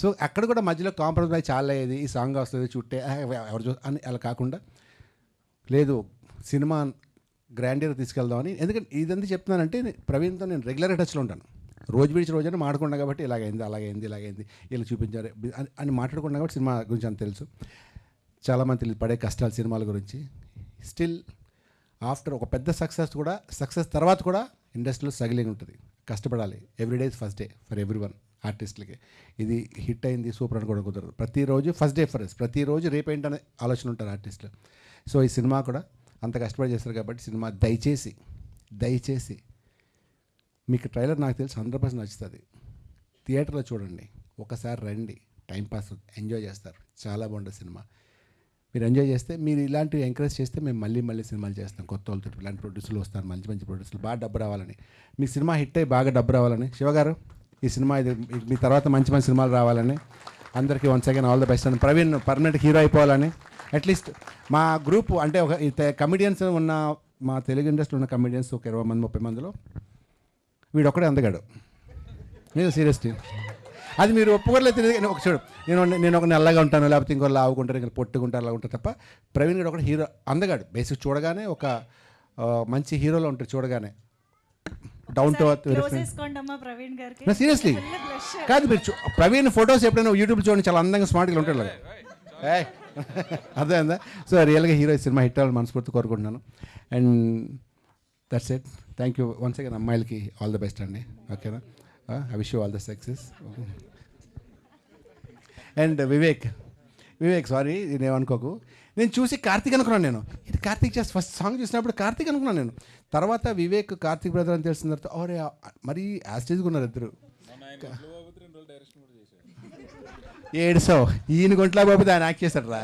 సో అక్కడ కూడా మధ్యలో కాంప్రమైజ్ చాలా అయ్యేది, ఈ సాంగ్ వస్తుంది చుట్టే ఎవరు అని అలా కాకుండా లేదు సినిమా గ్రాండియర్ తీసుకెళ్దామని. ఎందుకంటే ఇదంతా చెప్తున్నానంటే ప్రవీణ్తో నేను రెగ్యులర్గా టచ్లో ఉంటాను, రోజు విడిచి రోజైనా మాట్లాడుకున్నా కాబట్టి ఇలాగైంది ఇలా చూపించారు అని మాట్లాడుకున్నా కాబట్టి సినిమా గురించి అంత తెలుసు. చాలామంది తెలియదు పడే కష్టాలు సినిమాల గురించి. స్టిల్ ఆఫ్టర్ ఒక పెద్ద సక్సెస్ తర్వాత కూడా ఇండస్ట్రీలో స్ట్రగిలింగ్ ఉంటుంది, కష్టపడాలి. Everyday first day for every one ఆర్టిస్టులకి. ఇది హిట్ అయింది సూపర్ అనుకోవడం కుదరదు. ప్రతిరోజు ఫస్ట్ డే ఫర్ ప్రతిరోజు రేపేంటనే ఆలోచన ఉంటారు ఆర్టిస్టులు. సో ఈ సినిమా కూడా అంత కష్టపడి చేస్తారు కాబట్టి సినిమా దయచేసి మీకు ట్రైలర్ నాకు తెలిసి 100% నచ్చుతుంది. థియేటర్లో చూడండి, ఒకసారి రండి, టైంపాస్ ఎంజాయ్ చేస్తారు, చాలా బాగుంటుంది సినిమా. మీరు ఎంజాయ్ చేస్తే, మీరు ఇలాంటివి ఎంకరేజ్ చేస్తే మేము మళ్ళీ సినిమాలు చేస్తాం కొత్త వాళ్ళతో. ఇలాంటి ప్రొడ్యూసర్లు వస్తారు, మంచి ప్రొడ్యూసర్లు, బాగా డబ్బు రావాలని, మీ సినిమా హిట్ అయ్యి బాగా డబ్బు రావాలని. శివగారు ఈ సినిమా ఇది మీ తర్వాత మంచి సినిమాలు రావాలని అందరికీ once again all the best. అని ప్రవీణ్ పర్మనెంట్ హీరో అయిపోవాలని. అట్లీస్ట్ మా గ్రూప్ అంటే ఒక కమిడియన్స్ ఉన్న మా తెలుగు ఇండస్ట్రీ ఉన్న కమిడియన్స్ ఒక 20 మంది 30 మందిలో వీడు ఒక్కడే అందగాడు. నేను సీరియస్లీ అది మీరు ఒప్పుకోలేదు తెలియదు కానీ ఒక చూడు, నేను ఒక నల్లగా ఉంటాను, లేకపోతే ఇంకో లావుకుంటారు, ఇంకా పొట్టుకుంటారు, అలా ఉంటారు తప్ప ప్రవీణ్ గారు ఒకటి హీరో అందగాడు. బేసిక్ చూడగానే ఒక మంచి హీరోలో ఉంటారు, చూడగానే డౌన్ టు అర్త్. సీరియస్లీ కాదు, మీరు ప్రవీణ్ ఫొటోస్ ఎప్పుడైనా యూట్యూబ్ చూడండి, చాలా అందంగా స్మార్ట్గా ఉంటాడు అలాగా. అదే అందా. సో రియల్గా హీరో సినిమా హిట్ అవ్వాలని మనస్ఫూర్తి కోరుకుంటున్నాను. And that's it. Thank you once again. అమ్మాయిలకి ఆల్ ది బెస్ట్ అండి, ఓకేనా. I wish you all the success. And Vivek sorry నేనేమనుకోకు, నేను చూసి కార్తీక్ అనుకున్నాను. నేను ఇది కార్తీక్ చేసి ఫస్ట్ సాంగ్ చూసినప్పుడు కార్తీక్ అనుకున్నాను నేను. తర్వాత వివేక్ కార్తీక్ బ్రదర్ అని తెలిసిన తర్వాత అవరే మరీ యాస్టేజ్గా ఉన్నారు ఇద్దరు. 700 ఈయన గొంట్లా బాబు ఆయన యాక్ట్ చేశాడు రా.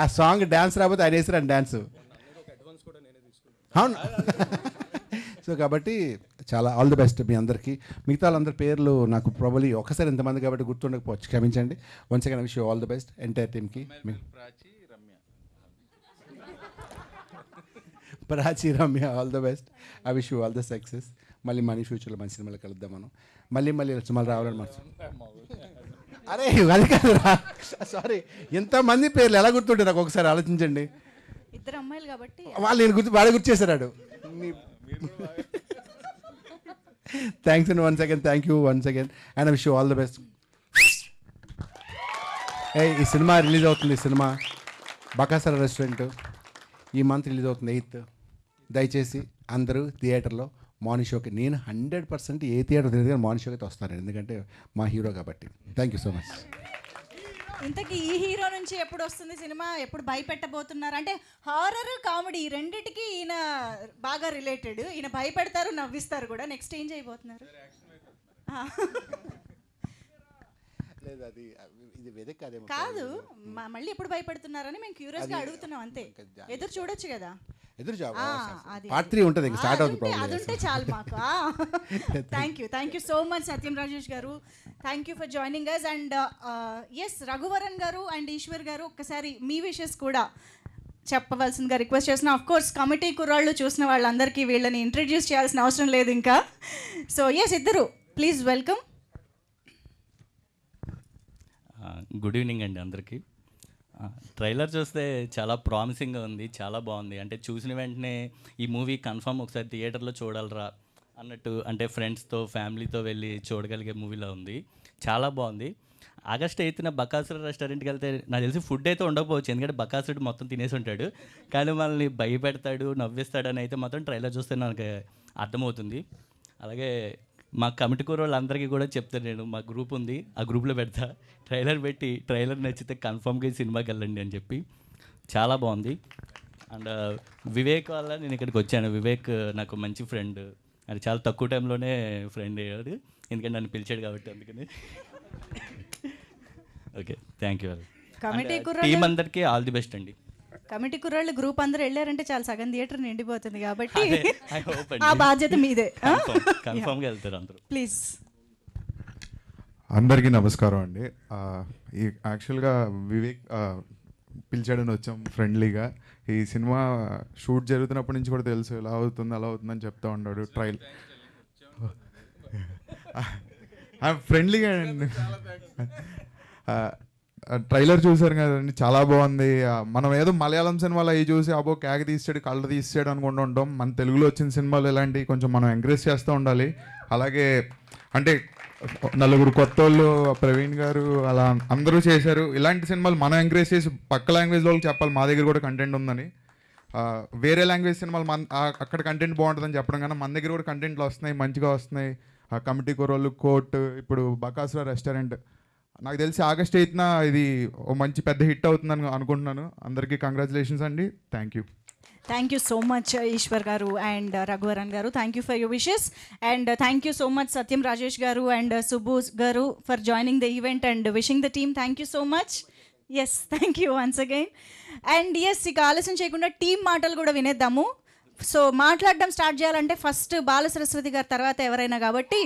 ఆ సాంగ్ డ్యాన్స్ రాబోతే ఆయన వేసారు డ్యాన్స్. అవును. సో కాబట్టి చాలా ఆల్ ది బెస్ట్ మీ అందరికీ. మిగతా వాళ్ళందరి పేర్లు నాకు ప్రాబబ్లీ ఒకసారి ఇంతమంది కాబట్టి గుర్తుండకపోవచ్చు, క్షమించండి. Once again I wish you all the best entire టీమ్కి. Prachi Ramya all the best. I wish you all the success. మళ్ళీ మనీ ఫ్యూచర్లో మంచి సినిమాలు కలుద్దాం మనం. మళ్ళీ సినిమాలు రావాలని మనం. అరే అది కాదురా, సారీ, ఎంతమంది పేర్లు ఎలా గుర్తుంటే నాకు ఒకసారి ఆలోచించండి. ఇద్దరు అమ్మాయిలు కాబట్టి వాడు గుర్తు చేశాడు. Thanks and once again thank you once again and I wish you all the best. ఈ సినిమా రిలీజ్ అవుతుంది, సినిమా బకాసుర రెస్టారెంట్ ఈ మంత్ రిలీజ్ అవుతుంది 8th. దయచేసి అందరూ థియేటర్లో మార్నింగ్ షోకి, నేను 100% ఏ థియేటర్ తెలియదు కానీ మార్నింగ్ షోకి అయితే వస్తాను, ఎందుకంటే మా హీరో కాబట్టి. Thank you so much. ఇంతకీ ఈ హీరో నుంచి ఎప్పుడు వస్తుంది సినిమా, ఎప్పుడు భయపెట్టబోతున్నారు? అంటే హారర్ కామెడీ రెండిటికి ఈయన బాగా రిలేటెడ్. ఈయన భయపెడతారు, నవ్విస్తారు కూడా. నెక్స్ట్ ఏం చేయబోతున్నారు? కాదు, మళ్ళీ ఎప్పుడు భయపెడుతున్నారని మేము క్యూరియస్గా అడుగుతున్నాం అంతే. ఎదురు చూడొచ్చు కదా. పార్ట్ 3 ఉంటుంది, స్టార్ట్ అవుతుంది. అది ఉంటే చాలు మాకు. Thank you so much Satyam Rajesh garu. Thank you for joining us. And yes Raghuvaran garu and Eshwar garu ఒక్కసారి మీ విషెస్ కూడా చెప్పవలసిందిగా రిక్వెస్ట్ చేస్తున్నాం. ఆఫ్ కోర్స్ కమిటీ కుర్రాళ్ళు చూసిన వాళ్ళందరికీ వీళ్ళని ఇంట్రడ్యూస్ చేయాల్సిన అవసరం లేదు ఇంకా. సో ఎస్ ఇద్దరు ప్లీజ్ వెల్కమ్. గుడ్ ఈవినింగ్ అండి అందరికీ. ట్రైలర్ చూస్తే చాలా ప్రామిసింగ్గా ఉంది, చాలా బాగుంది. అంటే చూసిన వెంటనే ఈ మూవీ కన్ఫర్మ్ ఒకసారి థియేటర్లో చూడాలరా అన్నట్టు, అంటే ఫ్రెండ్స్తో ఫ్యామిలీతో వెళ్ళి చూడగలిగే మూవీలో ఉంది. చాలా బాగుంది. ఆగస్ట్ 8న బకాసుర రెస్టారెంట్కి వెళ్తే నాకు తెలిసి ఫుడ్ అయితే ఉండకపోవచ్చు, ఎందుకంటే బకాసురుడు మొత్తం తినేసి ఉంటాడు, కానీ మనల్ని భయపెడతాడు, నవ్విస్తాడని అయితే మాత్రం ట్రైలర్ చూస్తే నాకు అర్థమవుతుంది. అలాగే మా కమిటీ కూర వాళ్ళందరికీ కూడా చెప్తాను, నేను మా గ్రూప్ ఉంది, ఆ గ్రూప్లో పెడతా, ట్రైలర్ పెట్టి ట్రైలర్ నచ్చితే కన్ఫర్మ్గా ఈ సినిమాకి వెళ్ళండి అని చెప్పి. చాలా బాగుంది. అండ్ వివేక్ వల్ల నేను ఇక్కడికి వచ్చాను. వివేక్ నాకు మంచి ఫ్రెండ్, అది చాలా తక్కువ టైంలోనే ఫ్రెండ్ అయ్యాడు, ఎందుకంటే నన్ను పిలిచాడు కాబట్టి. అందుకని ఓకే, థ్యాంక్ యూ. టీం అందరికీ ఆల్ ది బెస్ట్ అండి. కమిటీ కుర్రాళ్ళు గ్రూప్ అందరూ వెళ్ళారంటే చాలా సగం థియేటర్ నిండిపోతుంది కాబట్టి ఆ బాధ్యత మీదే. కన్ఫర్మ్గా వెళ్తారు అందరూ. ప్లీజ్. అందరికీ నమస్కారం అండి. ఈ యాక్చువల్గా వివేక్ పిలిచాడని వచ్చాం ఫ్రెండ్లీగా. ఈ సినిమా షూట్ జరుగుతున్నప్పటి నుంచి కూడా తెలుసు ఎలా అవుతుంది అలా అవుతుందని చెప్తా ఉన్నాడు. ఫ్రెండ్లీగా అండి. ట్రైలర్ చూసారు కదండి, చాలా బాగుంది. మనం ఏదో మలయాళం సినిమాలో అవి చూసి అబ్బో క్యాగ్ తీసాడు కళ్ళు తీసాడు అనుకుంటూ ఉంటాం. మన తెలుగులో వచ్చిన సినిమాలు ఇలాంటివి కొంచెం మనం ఎంకరేజ్ చేస్తూ ఉండాలి. అలాగే అంటే నలుగురు కొత్త వాళ్ళు, ప్రవీణ్ గారు అలా అందరూ చేశారు. ఇలాంటి సినిమాలు మనం ఎంకరేజ్ చేసి పక్క లాంగ్వేజ్ వాళ్ళకి చెప్పాలి మా దగ్గర కూడా కంటెంట్ ఉందని. వేరే లాంగ్వేజ్ సినిమాలు అక్కడ కంటెంట్ బాగుంటుందని చెప్పడం కన్నా మన దగ్గర కూడా కంటెంట్లు వస్తున్నాయి, మంచిగా వస్తున్నాయి. కమిటీ కుర్రోళ్ళు, కోర్ట్, ఇప్పుడు బకాసురా రెస్టారెంట్. నాకు తెలిసి ఆగస్ట్ 8న ఇది ఓ మంచి పెద్ద హిట్ అవుతుందని అనుకుంటున్నాను. అందరికీ కంగ్రాచులేషన్స్ అండి. Thank you. Thank you so much Eshwar garu and Raghuvaran garu. Thank you for your wishes and thank you so much Satyam Rajesh garu and Subbu garu for joining the event and wishing the team. Thank you so much. Yes, thank you once again. And yes, ఇక ఆలస్యం చేయకుండా టీమ్ మాటలు కూడా వినేద్దాము. సో మాట్లాడడం స్టార్ట్ చేయాలంటే ఫస్ట్ బాల సరస్వతి గారు తర్వాత ఎవరైనా, కాబట్టి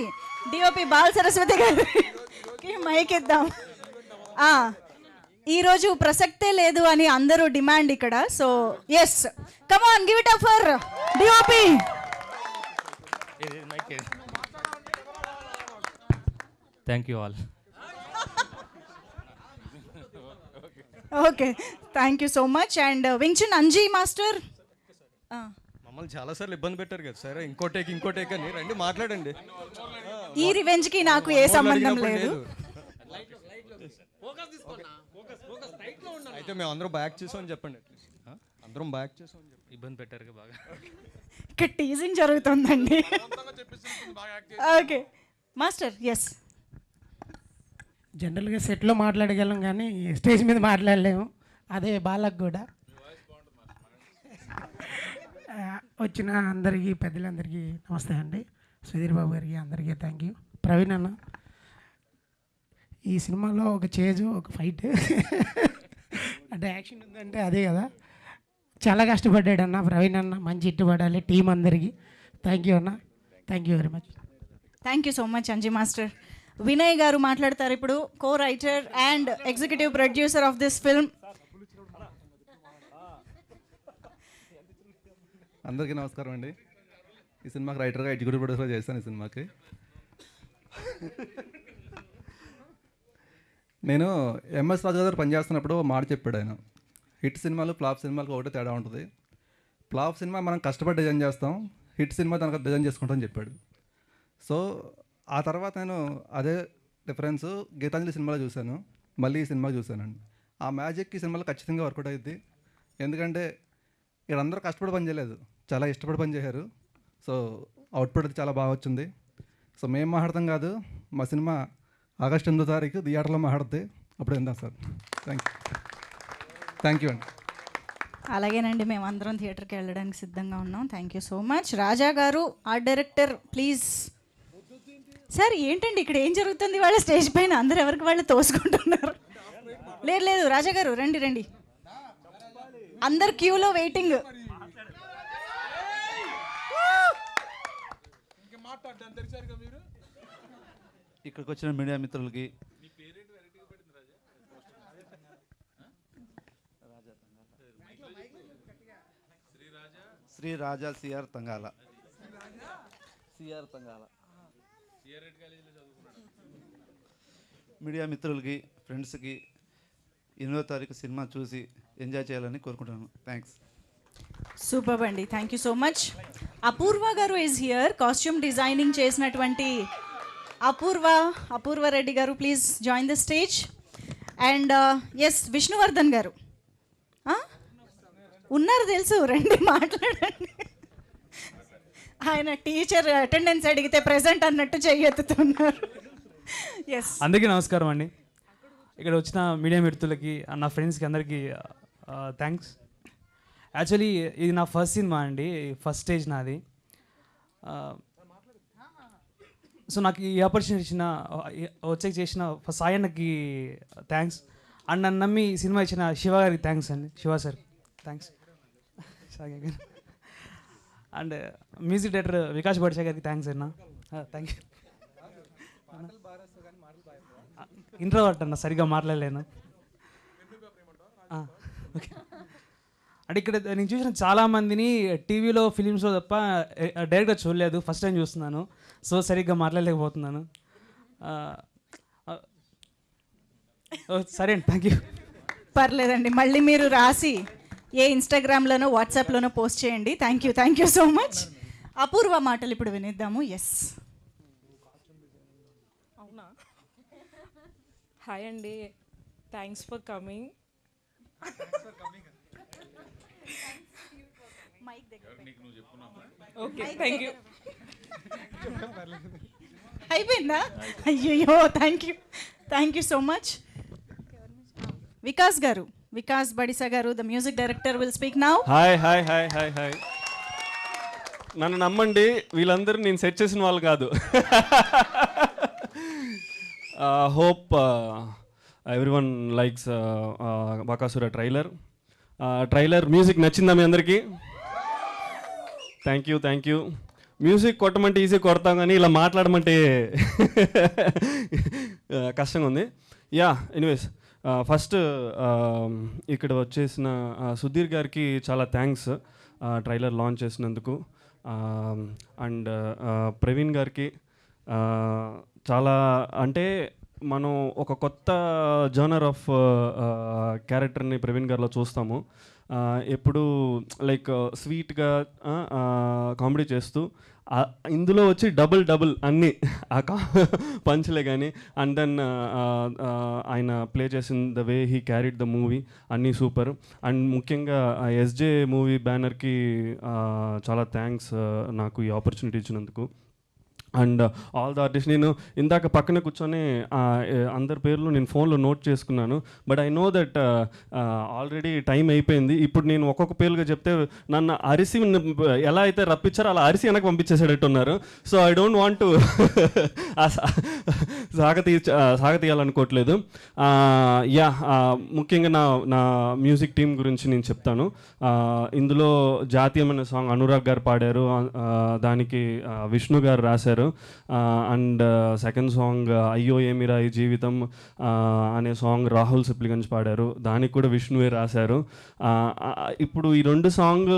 డిఓపి బాల సరస్వతి గారికి మైక్ ఇద్దాం. ఈరోజు ప్రసక్తే లేదు అని అందరూ డిమాండ్ ఇక్కడ. So yes, come on, give it up for DOP. Thank you all. Okay, thank you so much. And Wing Chun Anji master, మమ్మల్ని చాలాసార్లు ఇబ్బంది పెట్టారు కదా సార్, ఇంకో టేక్ అని రండి మాట్లాడండి. ఈ రివెంజ్కి నాకు ఏ సంబంధం లేదు. అయితే మేము అందరం బ్యాక్ చేసామని చెప్పండి. అందరం బ్యాక్ చేసామని చెప్పి ఇబ్బంది పెట్టారు బాగా. ఇక్కడ టీజింగ్ జరుగుతుందండి. Okay master. ఎస్, జనరల్గా సెట్లో మాట్లాడగలం కానీ స్టేజ్ మీద మాట్లాడలేము. అదే బాలకు కూడా. వచ్చిన అందరికీ, పెద్దలందరికీ నమస్తే అండి. సుధీర్ బాబు గారికి అందరికీ థ్యాంక్ యూ. ప్రవీణ్ అన్న, ఈ సినిమాలో ఒక చేజు, ఒక ఫైట్ అంటే యాక్షన్ ఉందంటే అదే కదా. చాలా కష్టపడ్డాడు అన్న ప్రవీణ్ అన్న. మంచి హిట్ పడాలి టీం అందరికీ. థ్యాంక్ యూ అన్న. Thank you very much. Thank you so much Anji master. Vinay గారు మాట్లాడతారు ఇప్పుడు, కో writer and executive producer of this film. అందరికీ నమస్కారం అండి. ఈ సినిమాకి రైటర్గా, ఎగ్జిక్యూటివ్ ప్రొడ్యూసర్గా చేశాను. ఈ సినిమాకి నేను ఎంఎస్ రాజు గారు పనిచేస్తున్నప్పుడు మాట చెప్పాడు ఆయన, హిట్ సినిమాలు ఫ్లాప్ సినిమాలకు ఒకటే తేడా ఉంటుంది. ఫ్లాప్ సినిమా మనం కష్టపడి డిజైన్ చేస్తాం, హిట్ సినిమా దానికి డిజైన్ చేసుకుంటామని చెప్పాడు. సో ఆ తర్వాత నేను అదే డిఫరెన్స్ గీతాంజలి సినిమాలో చూశాను, మళ్ళీ ఈ సినిమా చూశానండి. ఆ మ్యాజిక్ ఈ సినిమాలో ఖచ్చితంగా వర్కౌట్ అయ్యింది. ఎందుకంటే వీళ్ళందరూ కష్టపడి పని చేయలేదు, చాలా ఇష్టపడి పని చేశారు. సో అవుట్పుట్ అది చాలా బాగా వచ్చింది. సో మేము మాట్లాడతాం కాదు, మా సినిమా ఆగస్టు 8వ తారీఖు థియేటర్లో మాట్లాడితే అప్పుడు విందాం సార్. థ్యాంక్ యూ అండి. అలాగేనండి, మేము అందరం థియేటర్కి వెళ్ళడానికి సిద్ధంగా ఉన్నాం. Thank you so much. Raja garu, art director, please. Sir ఏంటండి ఇక్కడ ఏం జరుగుతుంది? వాళ్ళ స్టేజ్ పైన అందరు ఎవరికి వాళ్ళు తోసుకుంటున్నారు. లేదు లేదు, రాజా గారు రండి రండి, అందరు క్యూలో వెయిటింగ్. ఇక్కడికి వచ్చిన మీడియా మిత్రులకి, శ్రీ రాజా సిఆర్ తంగాల, మీడియా మిత్రులకి, ఫ్రెండ్స్కి 8వ తారీఖు సినిమా చూసి ఎంజాయ్ చేయాలని కోరుకుంటున్నాను. థ్యాంక్స్. సూపర్ అండి, thank you so much. Apoorva garu is here, costume designing చేసినటువంటి Apoorva Reddy garu, please join the stage. And yes, Vishnuvardhan garu ఉన్నారు తెలుసు, రండి మాట్లాడండి. ఆయన టీచర్ అటెండెన్స్ అడిగితే ప్రెజెంట్ అన్నట్టు చెయ్యెత్తుతున్నారు. ఎస్, అందరికీ నమస్కారం అండి. ఇక్కడ వచ్చిన మీడియా మిత్రులకి, నా ఫ్రెండ్స్కి అందరికీ థ్యాంక్స్. యాక్చువల్లీ ఇది నా ఫస్ట్ సినిమా అండి, ఫస్ట్ స్టేజ్ నాది. సో నాకు ఈ ఆపర్చునిటీ వచ్చే చేసిన సాయన్నకి థ్యాంక్స్. అండ్ నన్ను నమ్మి సినిమా ఇచ్చిన శివ గారికి థ్యాంక్స్ అండి, Shiva sir thanks. And music director Vikas Badsha గారికి థ్యాంక్స్ అన్న, థ్యాంక్ యూ. ఇంట్రోవర్ట్ అన్న, సరిగ్గా మాట్లాడలేను. ఓకే. అంటే ఇక్కడ నేను చూసిన చాలామందిని టీవీలో ఫిలిమ్స్లో తప్ప డైరెక్ట్గా చూడలేదు, ఫస్ట్ టైం చూస్తున్నాను. సో సరిగ్గా మాట్లాడలేకపోతున్నాను. సరే అండి, థ్యాంక్ యూ. పర్లేదండి, మళ్ళీ మీరు రాసి ఏ ఇన్స్టాగ్రామ్లోనో వాట్సాప్లోనో పోస్ట్ చేయండి. Thank you so much. Apoorva మాటలు ఇప్పుడు వినిద్దాము. ఎస్. అవునా? హాయ్ అండి, thanks for coming. Okay, thank you. అయిపోయిందా? అయ్యో, thank you so much. Vikas Badisa garu, the music director, will speak now. Hi. నన్ను నమ్మండి, వీళ్ళందరూ నేను సెట్ చేసిన వాళ్ళు కాదు. Hope everyone likes Bakasura trailer. Music నచ్చిందా మీ అందరికీ? Thank you. మ్యూజిక్ కొట్టమంటే ఈజీ కొడతాం, కానీ ఇలా మాట్లాడమంటే కష్టంగా ఉంది. ఎనీవేస్, ఫస్ట్ ఇక్కడ వచ్చేసిన సుధీర్ గారికి చాలా థ్యాంక్స్ ట్రైలర్ లాంచ్ చేసినందుకు. అండ్ ప్రవీణ్ గారికి చాలా, అంటే మనం ఒక కొత్త జోనర్ ఆఫ్ క్యారెక్టర్ని ప్రవీణ్ గారిలో చూస్తాము. ఎప్పుడు లైక్ స్వీట్గా కామెడీ చేస్తూ, ఇందులో వచ్చి డబుల్ అన్నీ పంచులే కానీ. అండ్ దెన్ ఆయన ప్లే చేసిన the way he carried the movie అన్నీ సూపర్. అండ్ ముఖ్యంగా ఎస్జే మూవీ బ్యానర్కి చాలా థ్యాంక్స్ నాకు ఈ ఆపర్చునిటీ ఇచ్చినందుకు. అండ్ ఆల్ ద ఆర్టిస్ట్, నేను ఇందాక పక్కన కూర్చొని అందరి పేర్లు నేను ఫోన్లో నోట్ చేసుకున్నాను. But I know that already time అయిపోయింది. ఇప్పుడు నేను ఒక్కొక్క పేర్లుగా చెప్తే నన్ను అరిసి ఎలా అయితే రప్పించారో అలా అరిసి వెనక్కి పంపించేసేటట్టున్నారు. So I don't want to సాగతీయాలనుకోవట్లేదు. ముఖ్యంగా నా మ్యూజిక్ టీం గురించి నేను చెప్తాను. ఇందులో జాతీయమైన సాంగ్ అనురాగ్ గారు పాడారు, దానికి విష్ణు గారు రాశారు. అండ్ సెకండ్ సాంగ్ అయ్యో ఏమిరా ఈ జీవితం అనే సాంగ్ రాహుల్ సిప్లిగంజ్ పాడారు, దానికి కూడా విష్ణువే రాశారు. ఇప్పుడు ఈ 2 సాంగ్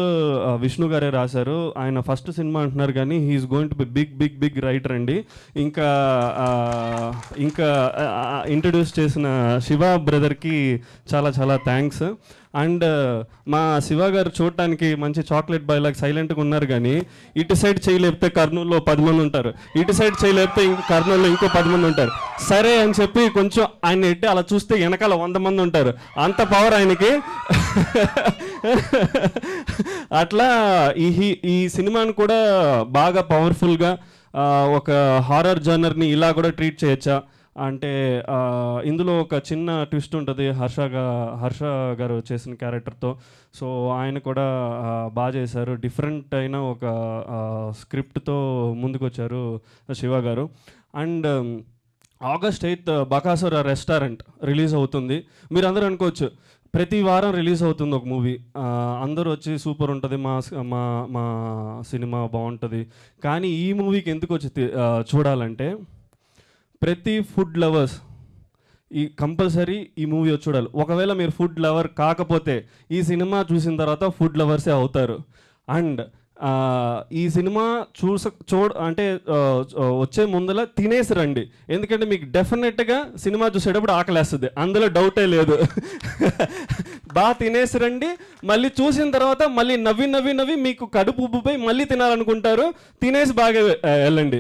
విష్ణు గారే రాశారు. ఆయన ఫస్ట్ సినిమా అంటున్నారు కానీ he's going to be big writer అండి. ఇంకా ఇంట్రడ్యూస్ చేసిన శివ బ్రదర్కి చాలా థ్యాంక్స్. అండ్ మా శివ గారు చూడటానికి మంచి చాక్లెట్ బాయ్ లాగా సైలెంట్గా ఉన్నారు, కానీ ఇటు సైడ్ చేయలేపితే కర్నూలులో 10 మంది ఉంటారు, ఇటు సైడ్ చేయలేపితే కర్నూలులో ఇంకో 10 మంది ఉంటారు. సరే అని చెప్పి కొంచెం ఆయన ఎట్టి అలా చూస్తే వెనకాల 100 మంది ఉంటారు, అంత పవర్ ఆయనకి. అట్లా ఈ సినిమాని కూడా బాగా పవర్ఫుల్గా ఒక హారర్ జోనర్ని ఇలా కూడా ట్రీట్ చేయొచ్చా అంటే, ఇందులో ఒక చిన్న ట్విస్ట్ ఉంటుంది హర్ష గారు చేసిన క్యారెక్టర్తో. సో ఆయన కూడా బాగా చేశారు, డిఫరెంట్ అయిన ఒక స్క్రిప్ట్తో ముందుకు వచ్చారు శివ గారు. And August 8th Bakasura restaurant release అవుతుంది. మీరు అందరూ అనుకోవచ్చు ప్రతి వారం రిలీజ్ అవుతుంది ఒక మూవీ, అందరూ వచ్చి సూపర్ ఉంటుంది, మా సినిమా బాగుంటుంది. కానీ ఈ మూవీకి ఎందుకు వచ్చి చూడాలంటే, ప్రతి ఫుడ్ లవర్స్ కంపల్సరీ ఈ మూవీ వచ్చి చూడాలి. ఒకవేళ మీరు ఫుడ్ లవర్ కాకపోతే ఈ సినిమా చూసిన తర్వాత ఫుడ్ లవర్సే అవుతారు. అండ్ ఈ సినిమా అంటే వచ్చే ముందర తినేసి రండి, ఎందుకంటే మీకు డెఫినెట్గా సినిమా చూసేటప్పుడు ఆకలేస్తుంది, అందులో డౌటే లేదు. బాగా తినేసి రండి, మళ్ళీ చూసిన తర్వాత మళ్ళీ నవ్వి మీకు కడుపు ఉబ్బిపోయి మళ్ళీ తినాలనుకుంటారు, తినేసి బాగా వెళ్ళండి.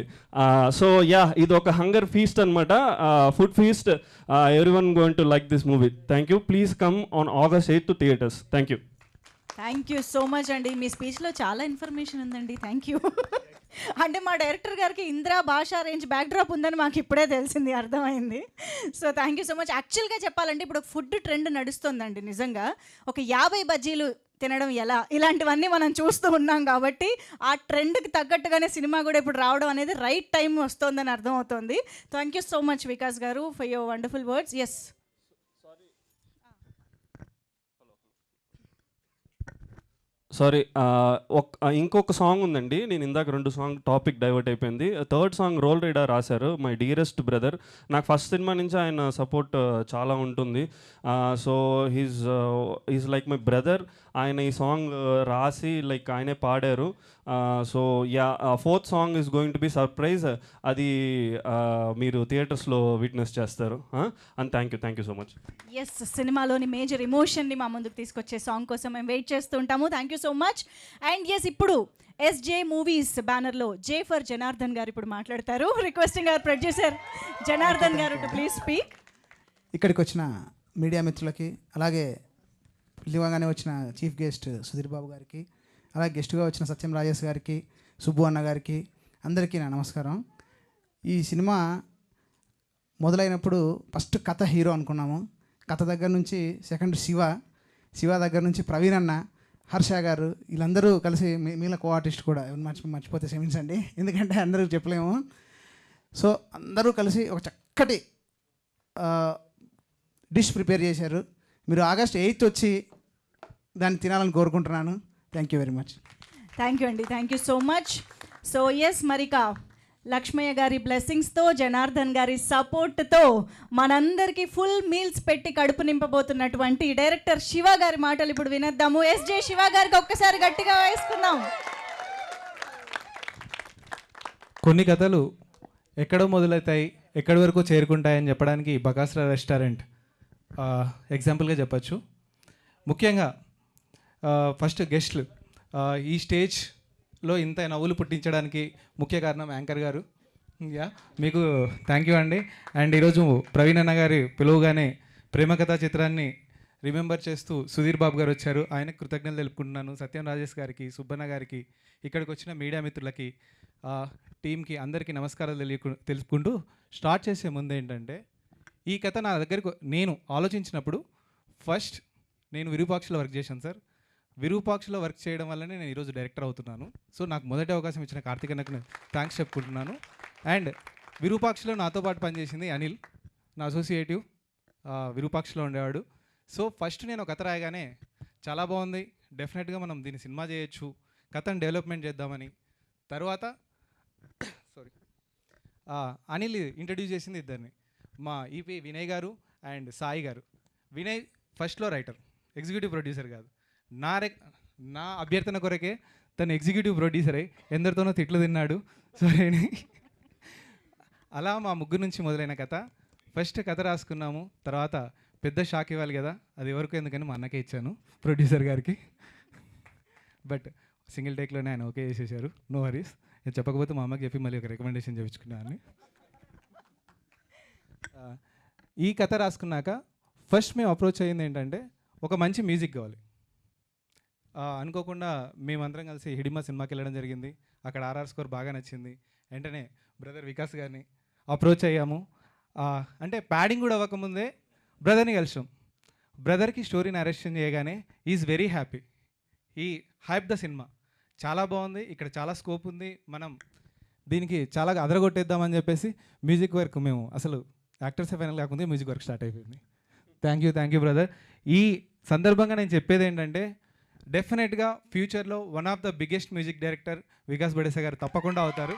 సో ఇది ఒక హంగర్ ఫీస్ట్ అనమాట, food feast. Everyone going to like this movie. Thank you. Please come on August 8th to theatres. Thank you. Thank you so much అండి. మీ స్పీచ్లో చాలా ఇన్ఫర్మేషన్ ఉందండి. Thank you. అంటే మా డైరెక్టర్ గారికి ఇందిరా భాషా రేంజ్ బ్యాక్డ్రాప్ ఉందని మాకు ఇప్పుడే తెలిసింది, అర్థమైంది. So thank you so much. యాక్చువల్గా చెప్పాలంటే ఇప్పుడు ఫుడ్ ట్రెండ్ నడుస్తుందండి. నిజంగా ఒక 50 బజ్జీలు తినడం ఎలా, ఇలాంటివన్నీ మనం చూస్తూ ఉన్నాం. కాబట్టి ఆ ట్రెండ్కి తగ్గట్టుగానే సినిమా కూడా ఇప్పుడు రావడం అనేది రైట్ టైం వస్తుందని అర్థమవుతుంది. Thank you so much Vikas garu for your wonderful words. Yes, sorry, ఇంకొక సాంగ్ ఉందండి. నేను ఇందాక 2 సాంగ్ టాపిక్ డైవర్ట్ అయిపోయింది. థర్డ్ సాంగ్ రోల్ రైడా రాశారు మై డియరెస్ట్ బ్రదర్. నాకు ఫస్ట్ సినిమా నుంచి ఆయన సపోర్ట్ చాలా ఉంటుంది. So he's like my brother. ఆయన ఈ సాంగ్ రాసి లైక్ ఆయనే పాడారు. So yeah, fourth song is going to be surprise. అది మీరు థియేటర్స్లో విట్నెస్ చేస్తారు. And thank you so much. Yes, సినిమాలోని మేజర్ ఎమోషన్ని మా ముందుకు తీసుకొచ్చే సాంగ్ కోసం మేము వెయిట్ చేస్తూ ఉంటాము. Thank you so much. And yes, ఇప్పుడు ఎస్జే మూవీస్ బ్యానర్లో జే ఫర్ జనార్దన్ గారు ఇప్పుడు మాట్లాడతారు. రిక్వెస్టింగ్ అవర్ ప్రొడ్యూసర్ జనార్దన్ గారు టు ప్లీజ్ స్పీక్. ఇక్కడికి వచ్చిన మీడియా మిత్రులకి, అలాగే పిలివగానే వచ్చిన చీఫ్ గెస్ట్ సుధీర్ బాబు గారికి, అలాగే గెస్ట్గా వచ్చిన సత్యం రాజేష్ గారికి, సుబ్బు అన్న గారికి, అందరికీ నా నమస్కారం. ఈ సినిమా మొదలైనప్పుడు ఫస్ట్ కథ హీరో అనుకున్నాము. కథ దగ్గర నుంచి సెకండ్ శివ దగ్గర నుంచి ప్రవీణ్ అన్న, హర్ష గారు, వీళ్ళందరూ కలిసి మీల కో ఆర్టిస్ట్ కూడా మర్చిపోతే క్షమించండి, ఎందుకంటే అందరూ చెప్పలేము. సో అందరూ కలిసి ఒక చక్కటి డిష్ ప్రిపేర్ చేశారు. మీరు August 8th వచ్చి దాన్ని తినాలని కోరుకుంటున్నాను. Thank you very much. Thank you అండి, thank you so much. So yes, మరిక లక్ష్మయ్య గారి బ్లెస్సింగ్స్తో, జనార్దన్ గారి సపోర్ట్తో మనందరికీ ఫుల్ మీల్స్ పెట్టి కడుపు నింపబోతున్నటువంటి డైరెక్టర్ శివ గారి మాటలు ఇప్పుడు వినేద్దాము. ఎస్జే శివ గారికి ఒక్కసారి గట్టిగా వేసుకుందాం. కొన్ని కథలు ఎక్కడో మొదలవుతాయి, ఎక్కడి వరకు చేరుకుంటాయని చెప్పడానికి బకాసురా రెస్టారెంట్ ఎగ్జాంపుల్గా చెప్పచ్చు. ముఖ్యంగా ఫస్ట్ గెస్ట్లు, ఈ స్టేజ్లో ఇంత నవ్వులు పుట్టించడానికి ముఖ్య కారణం యాంకర్ గారు. యా, మీకు థ్యాంక్ యూ అండి. అండ్ ఈరోజు ప్రవీణ్ అన్న గారి పిలువగానే ప్రేమ కథా చిత్రాన్ని రిమెంబర్ చేస్తూ సుధీర్ బాబు గారు వచ్చారు. ఆయనకు కృతజ్ఞతలు తెలుపుకుంటున్నాను. సత్యం రాజేష్ గారికి, సుబ్బన్న గారికి, ఇక్కడికి వచ్చిన మీడియా మిత్రులకి, టీంకి అందరికీ నమస్కారాలు తెలుపుకుంటూ స్టార్ట్ చేసే ముందు ఏంటంటే, ఈ కథ నా దగ్గరకు నేను ఆలోచించినప్పుడు ఫస్ట్ నేను విరూపాక్షలో వర్క్ చేశాను సార్. విరూపాక్షలో వర్క్ చేయడం వల్లనే నేను ఈరోజు డైరెక్టర్ అవుతున్నాను. సో నాకు మొదటి అవకాశం ఇచ్చిన కార్తీక్ అన్నకు థ్యాంక్స్ చెప్పుకుంటున్నాను. అండ్ విరూపాక్షలో నాతో పాటు పనిచేసింది అనిల్, నా అసోసియేటివ్, విరూపాక్షలో ఉండేవాడు. సో ఫస్ట్ నేను కథ రాయగానే చాలా బాగుంది, డెఫినెట్గా మనం దీన్ని సినిమా చేయొచ్చు, కథను డెవలప్మెంట్ చేద్దామని. తర్వాత అనిల్ ఇంట్రడ్యూస్ చేసింది ఇద్దరిని, మా ఈపీ వినయ్ గారు అండ్ సాయి గారు. వినయ్ ఫస్ట్లో రైటర్, ఎగ్జిక్యూటివ్ ప్రొడ్యూసర్ కాదు. నా అభ్యర్థన కొరకే తను ఎగ్జిక్యూటివ్ ప్రొడ్యూసర్ అయి ఎందరితోనో తిట్లు తిన్నాడు. సరే, అలా మా ముగ్గురు నుంచి మొదలైన కథ. ఫస్ట్ కథ రాసుకున్నాము, తర్వాత పెద్ద షాక్ ఇవ్వాలి కదా, అది ఎవరికి ఎందుకని మా అన్నకే ఇచ్చాను, ప్రొడ్యూసర్ గారికి. బట్ సింగిల్ టేక్లోనే ఆయన ఓకే చేసేసారు, నో వరీస్. నేను చెప్పకపోతే మా అమ్మకి చెప్పి మళ్ళీ ఒక రికమెండేషన్ చేయించుకున్నాను. ఈ కథ రాసుకున్నాక ఫస్ట్ మేము అప్రోచ్ అయ్యింది ఏంటంటే, ఒక మంచి మ్యూజిక్ కావాలి. అనుకోకుండా మేమందరం కలిసి హిడిమా సినిమాకి వెళ్ళడం జరిగింది. అక్కడ ఆర్ఆర్ స్కోర్ బాగా నచ్చింది. వెంటనే బ్రదర్ వికాస్ గారిని అప్రోచ్ అయ్యాము. అంటే ప్యాడింగ్ కూడా అవ్వకముందే బ్రదర్ని కలిసాం. బ్రదర్కి స్టోరీ నరేషన్ చేయగానే ఈజ్ వెరీ హ్యాపీ. ఈ హైప్ ద సినిమా చాలా బాగుంది, ఇక్కడ చాలా స్కోప్ ఉంది, మనం దీనికి చాలా అదరగొట్టేద్దామని చెప్పేసి మ్యూజిక్ వర్క్ మేము అసలు యాక్టర్సే ఫైనల్ కాకుండా మ్యూజిక్ వర్క్ స్టార్ట్ అయిపోయింది. Thank you brother. ఈ సందర్భంగా నేను చెప్పేది ఏంటంటే, డెఫినెట్గా ఫ్యూచర్లో one of the biggest music director Vikas Badesa గారు తప్పకుండా అవుతారు.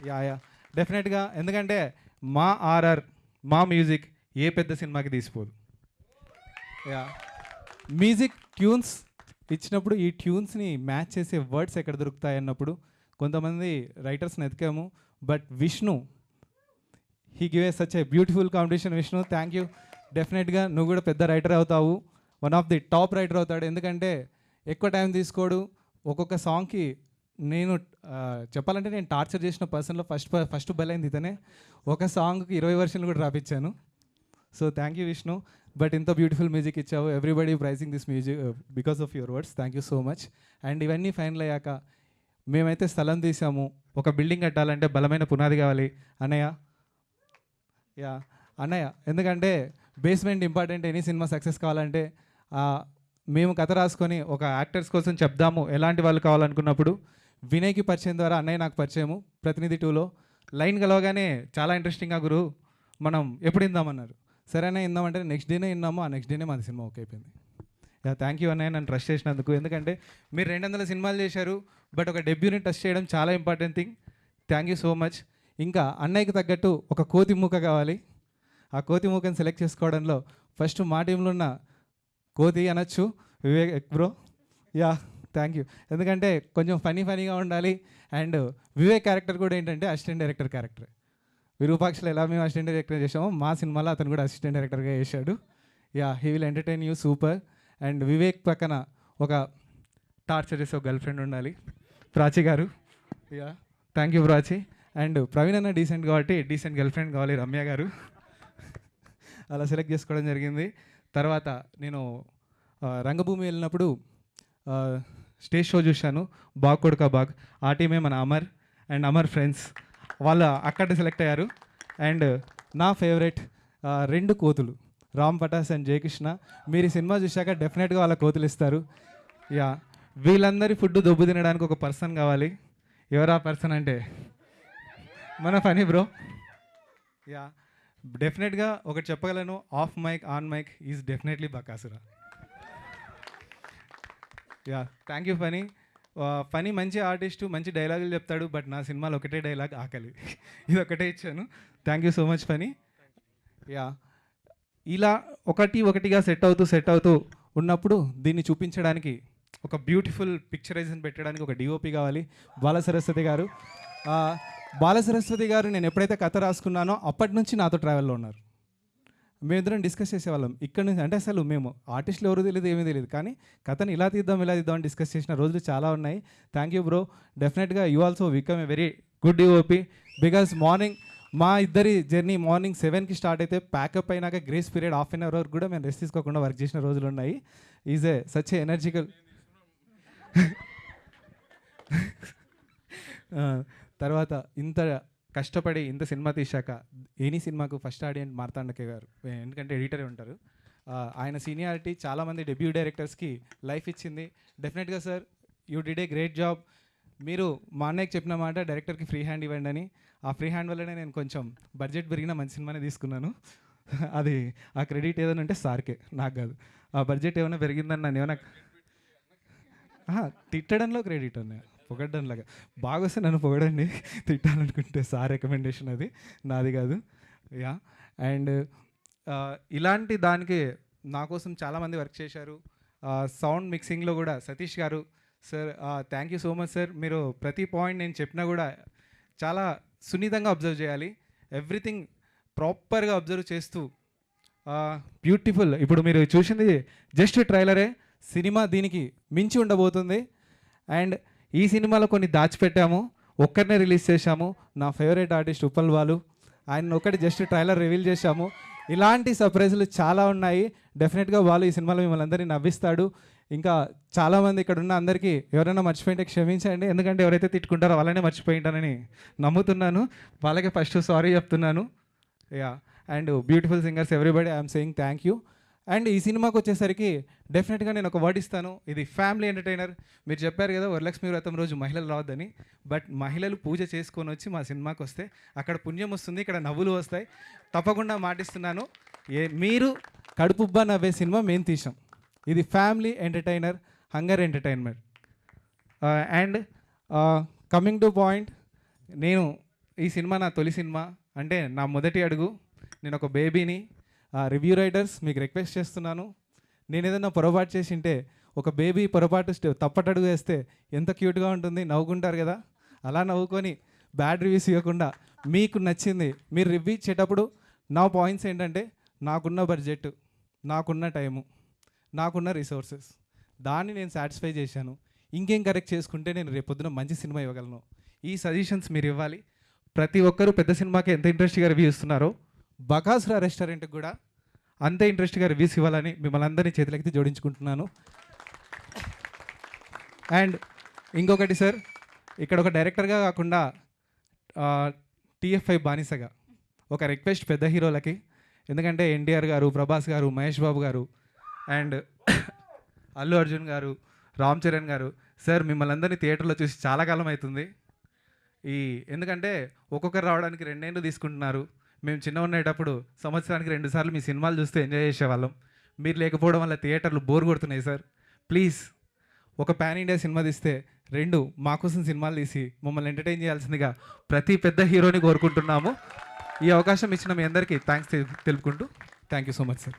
యా డెఫినెట్గా. ఎందుకంటే మా ఆర్ఆర్, మా మ్యూజిక్ ఏ పెద్ద సినిమాకి తీసిపోదు. యా, మ్యూజిక్ ట్యూన్స్ ఇచ్చినప్పుడు ఈ ట్యూన్స్ని మ్యాచ్ చేసే వర్డ్స్ ఎక్కడ దొరుకుతాయి అన్నప్పుడు కొంతమంది రైటర్స్ని ఎతికాము. But Vishnu, he give a such a beautiful competition. Vishnu, thank you. డెఫినెట్గా నువ్వు కూడా పెద్ద రైటర్ అవుతావు, one of the top writer అవుతాడు. ఎందుకంటే ఎక్కువ టైం తీసుకోడు. ఒక్కొక్క సాంగ్కి నేను చెప్పాలంటే నేను టార్చర్ చేసిన పర్సన్లో ఫస్ట్ బలైంది ఇతనే. ఒక సాంగ్కి 20 వర్షన్లు కూడా రాపించాను. So thank you Vishnu. But ఇంత బ్యూటిఫుల్ మ్యూజిక్ ఇచ్చావు. Everybody praising this music because of your words. Thank you so much. And ఇవన్నీ ఫైనల్ అయ్యాక మేమైతే స్థలం తీసాము. ఒక బిల్డింగ్ కట్టాలంటే బలమైన పునాది కావాలి అన్నయ్య. యా అన్నయ్య, ఎందుకంటే basement important. Any cinema success కావాలంటే మేము కథ రాసుకొని ఒక యాక్టర్స్ కోసం చెప్దాము ఎలాంటి వాళ్ళు కావాలనుకున్నప్పుడు వినయ్కి పరిచయం ద్వారా అన్నయ్య నాకు పరిచయము. ప్రతినిధి 2లో లైన్ కలవగానే చాలా ఇంట్రెస్టింగ్గా గురు మనం ఎప్పుడు ఇందామన్నారు. సరేనా ఇందామంటే నెక్స్ట్ డేనే విన్నాము. ఆ నెక్స్ట్ డేనే మాది సినిమా ఓకే అయిపోయింది. థ్యాంక్ యూ అన్నయ్య నన్ను ట్రస్ట్ చేసినందుకు. ఎందుకంటే మీరు 200 సినిమాలు చేశారు, బట్ ఒక డెబ్యూని టచ్ చేయడం చాలా important thing. Thank you so much. ఇంకా అన్నయ్యకి తగ్గట్టు ఒక కోతి మూక కావాలి. ఆ కోతి మూకని సెలెక్ట్ చేసుకోవడంలో ఫస్ట్ మా టీంలో ఉన్న కోతి అనొచ్చు Vivek bro. Yeah thank you. ఎందుకంటే కొంచెం ఫనీగా ఉండాలి. అండ్ వివేక్ క్యారెక్టర్ కూడా ఏంటంటే అసిస్టెంట్ డైరెక్టర్ క్యారెక్టర్. విరూపాక్షలో ఎలా మేము అసిస్టెంట్ డైరెక్టర్ చేసామో మా సినిమాలో అతను కూడా అసిస్టెంట్ డైరెక్టర్గా చేశాడు. Yeah he will entertain you super. And Vivek పక్కన ఒక టార్చర్ చేసే ఒక గర్ల్ ఫ్రెండ్ ఉండాలి, Prachi garu. Yeah thank you Prachi. And Praveen అన్న డీసెంట్ కాబట్టి డీసెంట్ గర్ల్ ఫ్రెండ్ కావాలి, రమ్య గారు. అలా సెలెక్ట్ చేసుకోవడం జరిగింది. తర్వాత నేను రంగభూమి వెళ్ళినప్పుడు స్టేజ్ షో చూశాను, బాగ్ కొడుకా బాగ్. ఆ టీమే మన అమర్ అండ్ అమర్ ఫ్రెండ్స్ వాళ్ళు అక్కడ సెలెక్ట్ అయ్యారు. అండ్ నా ఫేవరెట్ 2 కోతులు, రామ్ పటాస్ అండ్ జయకృష్ణ. మీరు ఈ సినిమా చూశాక డెఫినెట్గా వాళ్ళ కోతులు ఇస్తారు. యా వీళ్ళందరి ఫుడ్ దొబ్బు తినడానికి ఒక పర్సన్ కావాలి. ఎవరు ఆ పర్సన్ అంటే మన ఫనీ బ్రో. యా డెఫినెట్గా ఒకటి చెప్పగలను, off mic on mic is definitely Bakasura. Yeah thank you Phani. Phani మంచి ఆర్టిస్టు, మంచి డైలాగులు చెప్తాడు, బట్ నా సినిమాలో ఒకటే డైలాగ్, ఆకలి. ఇది ఒకటే ఇచ్చాను. Thank you so much Phani. Yeah ఇలా ఒకటిగా సెట్ అవుతూ ఉన్నప్పుడు దీన్ని చూపించడానికి ఒక బ్యూటిఫుల్ పిక్చరైజేషన్ పెట్టడానికి ఒక డిఓపి కావాలి, బాలసరస్వతి గారు. బాలసరస్వతి గారు నేను ఎప్పుడైతే కథ రాసుకున్నానో అప్పటి నుంచి నాతో ట్రావెల్లో ఉన్నారు. మేమిద్దరం డిస్కస్ చేసేవాళ్ళం ఇక్కడ నుంచి. అంటే అసలు మేము ఆర్టిస్టులు ఎవరు తెలియదు, ఏమీ తెలియదు, కానీ కథను ఇలా తీద్దాం అని డిస్కస్ చేసిన రోజులు చాలా ఉన్నాయి. Thank you bro. డెఫినెట్గా you also become a very good DOP. Because morning మా ఇద్దరి జర్నీ మార్నింగ్ 7కి స్టార్ట్ అయితే ప్యాకప్ అయినాక గ్రేస్ పీరియడ్ ½ అన్ అవర్ వరకు కూడా మేము రెస్ట్ తీసుకోకుండా వర్క్ చేసిన రోజులు ఉన్నాయి. Is a such a energical. తర్వాత ఇంత కష్టపడి ఇంత సినిమా తీశాక ఎనీ సినిమాకు ఫస్ట్ ఆడియన్స్ మార్తాండకే గారు, ఎందుకంటే ఎడిటరే ఉంటారు. ఆయన సీనియారిటీ చాలామంది డెబ్యూ డైరెక్టర్స్కి లైఫ్ ఇచ్చింది. డెఫినెట్గా sir you did a great job. మీరు మా అన్నయ్యకి చెప్పిన మాట డైరెక్టర్కి ఫ్రీ హ్యాండ్ ఇవ్వండి అని. ఆ ఫ్రీ హ్యాండ్ వల్లనే నేను కొంచెం బడ్జెట్ పెరిగిన మంచి సినిమానే తీసుకున్నాను. అది ఆ క్రెడిట్ ఏదైనా అంటే సార్కే, నాకు కాదు. ఆ బడ్జెట్ ఏమైనా పెరిగిందని నన్ను ఏమైనా తిట్టడంలో క్రెడిట్ అన్నయ్య, పొగడ్డంలాగా. బాగా వస్తే నన్ను పొగడండి, తిట్టాలనుకుంటే సార్ రికమెండేషన్, అది నాది కాదు. యా అండ్ ఇలాంటి దానికి నా కోసం చాలామంది వర్క్ చేశారు. సౌండ్ మిక్సింగ్లో కూడా సతీష్ గారు sir, thank you so much sir. మీరు ప్రతి పాయింట్ నేను చెప్పినా కూడా చాలా సున్నితంగా అబ్జర్వ్ చేయాలి, ఎవ్రీథింగ్ ప్రాపర్గా అబ్జర్వ్ చేస్తూ బ్యూటిఫుల్. ఇప్పుడు మీరు చూసింది జస్ట్ ట్రైలరే, సినిమా దీనికి మించి ఉండబోతుంది. అండ్ ఈ సినిమాలో కొన్ని దాచిపెట్టాము, ఒక్కరినే రిలీజ్ చేశాము, నా ఫేవరెట్ ఆర్టిస్ట్ ఉప్పల్ బాలు. ఆయన ఒకటి జస్ట్ ట్రైలర్ రివీల్ చేశాము. ఇలాంటి సర్ప్రైజులు చాలా ఉన్నాయి. డెఫినెట్గా వాళ్ళు ఈ సినిమాలో మిమ్మల్ని అందరినీ నవ్విస్తాడు. ఇంకా చాలామంది ఇక్కడ ఉన్న అందరికీ ఎవరైనా మర్చిపోయింటే క్షమించండి, ఎందుకంటే ఎవరైతే తిట్టుకుంటారో వాళ్ళనే మర్చిపోయింటానని నమ్ముతున్నాను. వాళ్ళకి ఫస్ట్ సారీ చెప్తున్నాను. Yeah and beautiful singers everybody, I'm saying thank you. And ఈ సినిమాకి వచ్చేసరికి డెఫినెట్గా నేను ఒక వర్డ్ ఇస్తాను, ఇది ఫ్యామిలీ ఎంటర్టైనర్. మీరు చెప్పారు కదా వరలక్ష్మి వ్రతం రోజు మహిళలు రావద్దని, బట్ మహిళలు పూజ చేసుకొని వచ్చి మా సినిమాకి వస్తే అక్కడ పుణ్యం వస్తుంది, ఇక్కడ నవ్వులు వస్తాయి. తప్పకుండా మాటిస్తున్నాను, మీరు కడుపుబ్బా నవ్వే సినిమా మేము తీసాం. ఇది family entertainer, hunger entertainment. And coming to point, నేను ఈ సినిమా నా తొలి సినిమా, అంటే నా మొదటి అడుగు. నేను ఒక బేబీని. రివ్యూ రైటర్స్ మీకు రిక్వెస్ట్ చేస్తున్నాను, నేను ఏదైనా పొరపాటు చేసి ఉంటే, ఒక బేబీ పొరపాటు తప్పటడుగు వేస్తే ఎంత క్యూట్గా ఉంటుంది, నవ్వుకుంటారు కదా, అలా నవ్వుకొని బ్యాడ్ రివ్యూస్ ఇవ్వకుండా మీకు నచ్చింది మీరు రివ్యూ ఇచ్చేటప్పుడు నా పాయింట్స్ ఏంటంటే, నాకున్న బడ్జెట్, నాకున్న టైము, నాకున్న రిసోర్సెస్, దాన్ని నేను సాటిస్ఫై చేశాను. ఇంకేం కరెక్ట్ చేసుకుంటే నేను రేపొద్దున మంచి సినిమా ఇవ్వగలను. ఈ సజెషన్స్ మీరు ఇవ్వాలి. ప్రతి ఒక్కరూ పెద్ద సినిమాకి ఎంత ఇంట్రెస్ట్గా రివ్యూ ఇస్తున్నారో బకాసురా రెస్టారెంట్కి కూడా అంతే ఇంట్రెస్ట్గా రివ్యూస్ ఇవ్వాలని మిమ్మల్ని అందరినీ చేతులెత్తి జోడించుకుంటున్నాను. అండ్ ఇంకొకటి సార్, ఇక్కడ ఒక డైరెక్టర్గా కాకుండా TF5 బానిసగా ఒక రిక్వెస్ట్ పెద్ద హీరోలకి, ఎందుకంటే ఎన్టీఆర్ గారు, ప్రభాస్ గారు, మహేష్ బాబు గారు అండ్ అల్లు అర్జున్ గారు, రామ్ చరణ్ గారు, సార్ మిమ్మల్ని అందరినీ థియేటర్లో చూసి చాలా కాలం అవుతుంది. ఎందుకంటే ఒక్కొక్కరు రావడానికి 2 ఏళ్ళు తీసుకుంటున్నారు. మేము చిన్న ఉండేటప్పుడు సంవత్సరానికి 2 సార్లు మీ సినిమాలు చూస్తూ ఎంజాయ్ చేసేవాళ్ళం. మీరు లేకపోవడం వల్ల థియేటర్లు బోర్ కొడుతున్నాయి సార్. ప్లీజ్ ఒక పాన్ ఇండియా సినిమా తీస్తే 2 మా కోసం సినిమాలు తీసి మమ్మల్ని ఎంటర్టైన్ చేయాల్సిందిగా ప్రతి పెద్ద హీరోని కోరుకుంటున్నాము. ఈ అవకాశం ఇచ్చిన మీ అందరికీ థ్యాంక్స్ తెలుపుకుంటూ thank you so much sir.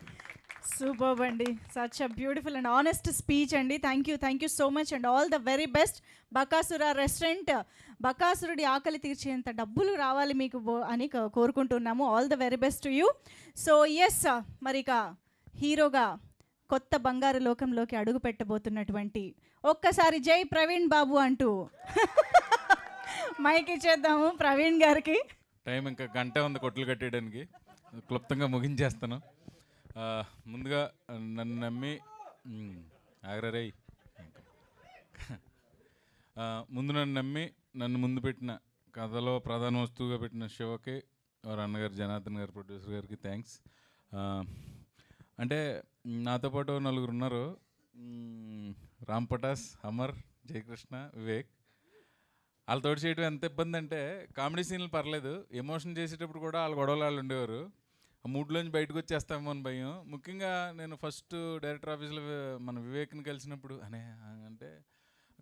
Super అండి, such a beautiful and honest speech అండి. Thank you so much and all the very best. Bakasura restaurant, బకాసురుడి ఆకలి తీర్చేంత డబ్బులు రావాలి మీకు అని కోరుకుంటున్నాము. All the very best to you. So yes, మరి ఇక హీరోగా కొత్త బంగారు లోకంలోకి అడుగు పెట్టబోతున్నటువంటి ఒక్కసారి జై ప్రవీణ్ బాబు అంటూ మైక్ ఇచ్చేద్దాము ప్రవీణ్ గారికి. టైం ఇంకా గంట ఉంది కొట్లు కట్టేయడానికి, క్లుప్తంగా ముగించేస్తాను. ముందుగా నన్ను నమ్మి ఆగ్రరై ముందు నన్ను నమ్మి నన్ను ముందు పెట్టిన కథలో ప్రధాన వస్తువుగా పెట్టిన శివకి, వారు అన్నగారు జనార్దన్ గారు, ప్రొడ్యూసర్ గారికి థ్యాంక్స్. అంటే నాతో పాటు 4 ఉన్నారు. రామ్ పటాస్, అమర్, జయకృష్ణ, వివేక్. వాళ్ళతో చేయడం ఎంత ఇబ్బంది అంటే కామెడీ సీన్లు పర్లేదు, ఎమోషన్ చేసేటప్పుడు కూడా వాళ్ళ గొడవలు వాళ్ళు ఉండేవారు. ఆ మూడ్లోంచి బయటకు వచ్చేస్తామో అని భయం. ముఖ్యంగా నేను ఫస్ట్ డైరెక్టర్ ఆఫీస్లో మన వివేక్ని కలిసినప్పుడు అంటే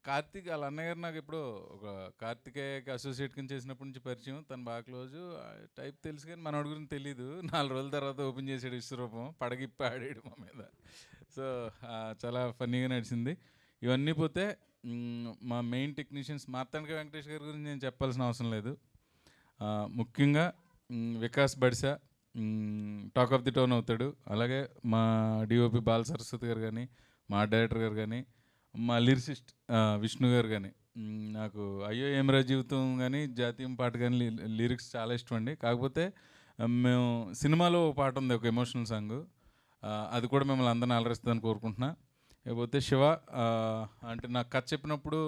కార్తీక్ వాళ్ళ అన్నగారు నాకు ఎప్పుడో ఒక కార్తికేయకి అసోసియేట్ కింద చేసినప్పటి నుంచి పరిచయం. తను బాగా క్లోజు టైప్ తెలుసు కానీ మనోడి గురించి తెలీదు. 4 రోజుల తర్వాత ఓపెన్ చేసాడు విశ్వరూపం, పడగిప్పి ఆడాడు మా మీద. సో చాలా ఫన్నీగా నడిచింది. ఇవన్నీ పోతే మా మెయిన్ టెక్నీషియన్స్ మార్తాండ వెంకటేష్ గారి గురించి నేను చెప్పాల్సిన అవసరం లేదు. ముఖ్యంగా Vikas Badisa talk of the town అవుతాడు. అలాగే మా డిఓపి బాల సరస్వతి గారు కానీ, మా డైరెక్టర్ గారు కానీ, మా లిరిసిస్ట్ విష్ణు గారు కానీ. నాకు అయ్యో ఏమరా జీవితం కానీ, జాతీయం పాట కానీ లిరిక్స్ చాలా ఇష్టం అండి. కాకపోతే మేము సినిమాలో పాట ఉంది, ఒక ఎమోషనల్ సాంగ్, అది కూడా మిమ్మల్ని అందరిని అలరిస్తుందని కోరుకుంటున్నా. లేకపోతే శివ అంటే నాకు కథ చెప్పినప్పుడు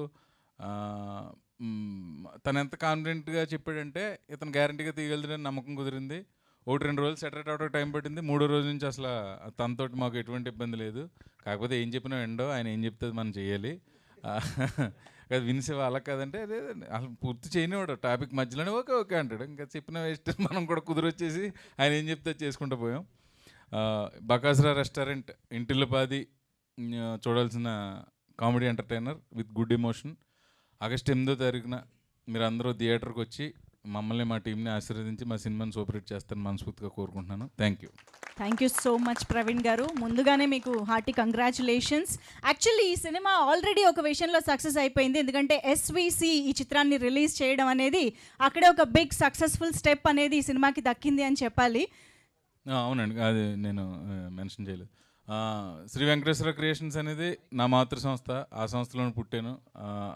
తను ఎంత కాన్ఫిడెంట్గా చెప్పాడంటే ఇతను గ్యారంటీగా తీయగలుగుతాడని నమ్మకం కుదిరింది. 1-2 రోజులు సెటరేట్ అవడానికి టైం పట్టింది. 3వ రోజు నుంచి అసలు తనతోటి మాకు ఎటువంటి ఇబ్బంది లేదు. కాకపోతే ఏం చెప్పినా ఎండో, ఆయన ఏం చెప్తే మనం చేయాలి. అది వినిసేవా అలా కాదంటే అదే అసలు పూర్తి చేయనివాడు, టాపిక్ మధ్యలోనే ఓకే ఓకే అంటాడు. ఇంకా చెప్పిన వేస్ట్. మనం కూడా కుదిరొచ్చేసి ఆయన ఏం చెప్తే చేసుకుంటూ పోయాం. బకాసురా రెస్టారెంట్ ఇంటిల్లిపాది చూడాల్సిన comedy entertainer with good emotion. August 8వ తారీఖున మీరు అందరూ థియేటర్కి వచ్చి మమ్మల్ని, మా టీంని ఆశీర్వదించి మా సినిమాని సూపర్ హిట్ చేస్తారని మనస్ఫూర్తిగా కోరుకుంటున్నాను. Thank you so much Praveen గారు. ముందుగానే మీకు హార్టీ కంగ్రాచులేషన్స్. యాక్చువల్లీ ఈ సినిమా ఆల్రెడీ ఒక విషయంలో సక్సెస్ అయిపోయింది. ఎందుకంటే SVC ఈ చిత్రాన్ని రిలీజ్ చేయడం అనేది అక్కడే ఒక బిగ్ సక్సెస్ఫుల్ స్టెప్ అనేది ఈ సినిమాకి దక్కింది అని చెప్పాలి. అవునండి, అది నేను మెన్షన్ చేయలేదు. శ్రీ వెంకటేశ్వర క్రియేషన్స్ అనేది నా మాతృ సంస్థ. ఆ సంస్థలోనే పుట్టాను,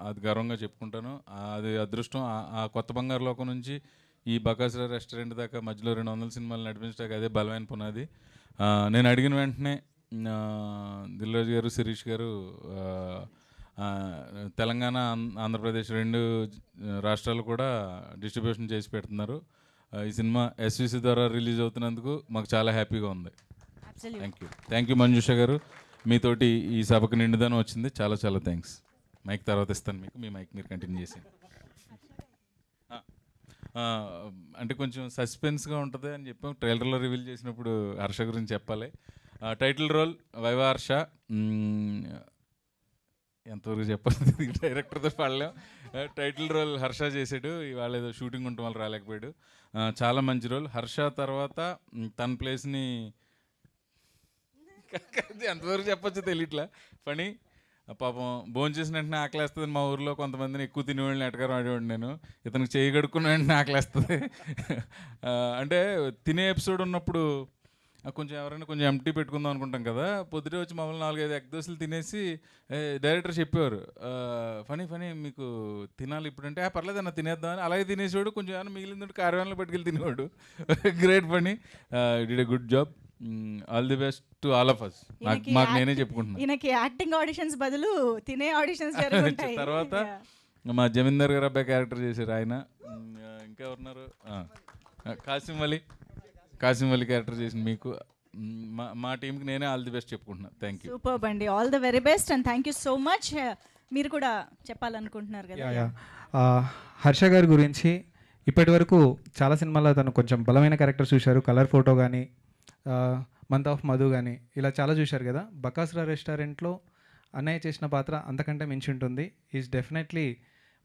అది గర్వంగా చెప్పుకుంటాను. అది అదృష్టం. ఆ కొత్త బంగారు లోకం నుంచి ఈ బకాసురా రెస్టారెంట్ దాకా మధ్యలో 200 సినిమాలు నడిపించడానికి అదే బలమైన పునాది. నేను అడిగిన వెంటనే దిల్రాజు గారు, శిరీష్ గారు తెలంగాణ, ఆంధ్రప్రదేశ్ 2 రాష్ట్రాలు కూడా డిస్ట్రిబ్యూషన్ చేసి పెడుతున్నారు. ఈ సినిమా SVC ద్వారా రిలీజ్ అవుతున్నందుకు మాకు చాలా హ్యాపీగా ఉంది. థ్యాంక్ యూ మంజుష గారు. మీతోటి ఈ సభకు నిండుదనం వచ్చింది. చాలా చాలా థ్యాంక్స్. మైక్ తర్వాత ఇస్తాను మీకు, మీ మైక్ మీరు కంటిన్యూ చేసి. అంటే కొంచెం సస్పెన్స్గా ఉంటుంది అని చెప్పాం. ట్రైలర్లో రివీల్ చేసినప్పుడు హర్ష గురించి చెప్పాలి. Title role Viva Harsha. ఎంతవరకు చెప్పాలి, డైరెక్టర్తో పడలేం. టైటిల్ రోల్ హర్ష చేసాడు. ఇవాళ ఏదో షూటింగ్ ఉండటం వల్ల రాలేకపోయాడు. చాలా మంచి రోల్. హర్ష తర్వాత తన ప్లేస్ని ఎంతవరకు చెప్పొచ్చో తెలియట్లా. పని పాపం భోజనం చేసిన వెంటనే ఆకలేస్తుంది. మా ఊర్లో కొంతమందిని ఎక్కువ తినేవాళ్ళని ఎటకారం ఆడేవాడు నేను. ఇతనికి చేయి కడుక్కున్న వెంటనే ఆకలేస్తుంది. అంటే తినే ఎపిసోడ్ ఉన్నప్పుడు కొంచెం ఎవరైనా కొంచెం ఎంటీ పెట్టుకుందాం అనుకుంటాం కదా. పొద్దుటే వచ్చి మమ్మల్ని 4-5 ఎగ్ దోశలు తినేసి డైరెక్టర్ చెప్పేవారు, ఫనీ మీకు తినాలి ఇప్పుడంటే పర్లేదు అన్న తినేద్దామని. అలాగే తినేసేవాడు. కొంచెం ఏమైనా మిగిలిందంటే కార్యాలయంలో పట్టుకెళ్ళి తినేవాడు. Great Phani, did a good job. All the best to all of us. మాకు నేనే చెప్పుకుంటున్నాను. ఈయనకి యాక్టింగ్ ఆడిషన్స్ బదులు తినే ఆడిషన్స్ జరుగుతాయి. తర్వాత మా జమీందార్ గారు అబ్బాయి క్యారెక్టర్ చేశారు ఆయన. ఇంకా ఎవరున్నారు, కాసిం అలీ క్యారెక్టర్ చేసిన మీకు, మా టీంకి నేనే ఆల్ ది బెస్ట్ చెప్పుకుంటున్నాను. Thank you. సూపర్ అండి, all the very best and thank you so much. మీరు కూడా చెప్పాలనుకుంటున్నారు కదా. హర్ష గారి గురించి ఇప్పటి వరకు చాలా సినిమాల్లో తను కొంచెం బలమైన క్యారెక్టర్ చూశారు. కలర్ ఫోటో కానీ, మంత్ ఆఫ్ మధు కానీ ఇలా చాలా చూశారు కదా. బకాసురా రెస్టారెంట్లో అన్నయ్య చేసిన పాత్ర అంతకంటే మించి ఉంటుంది. Is definitely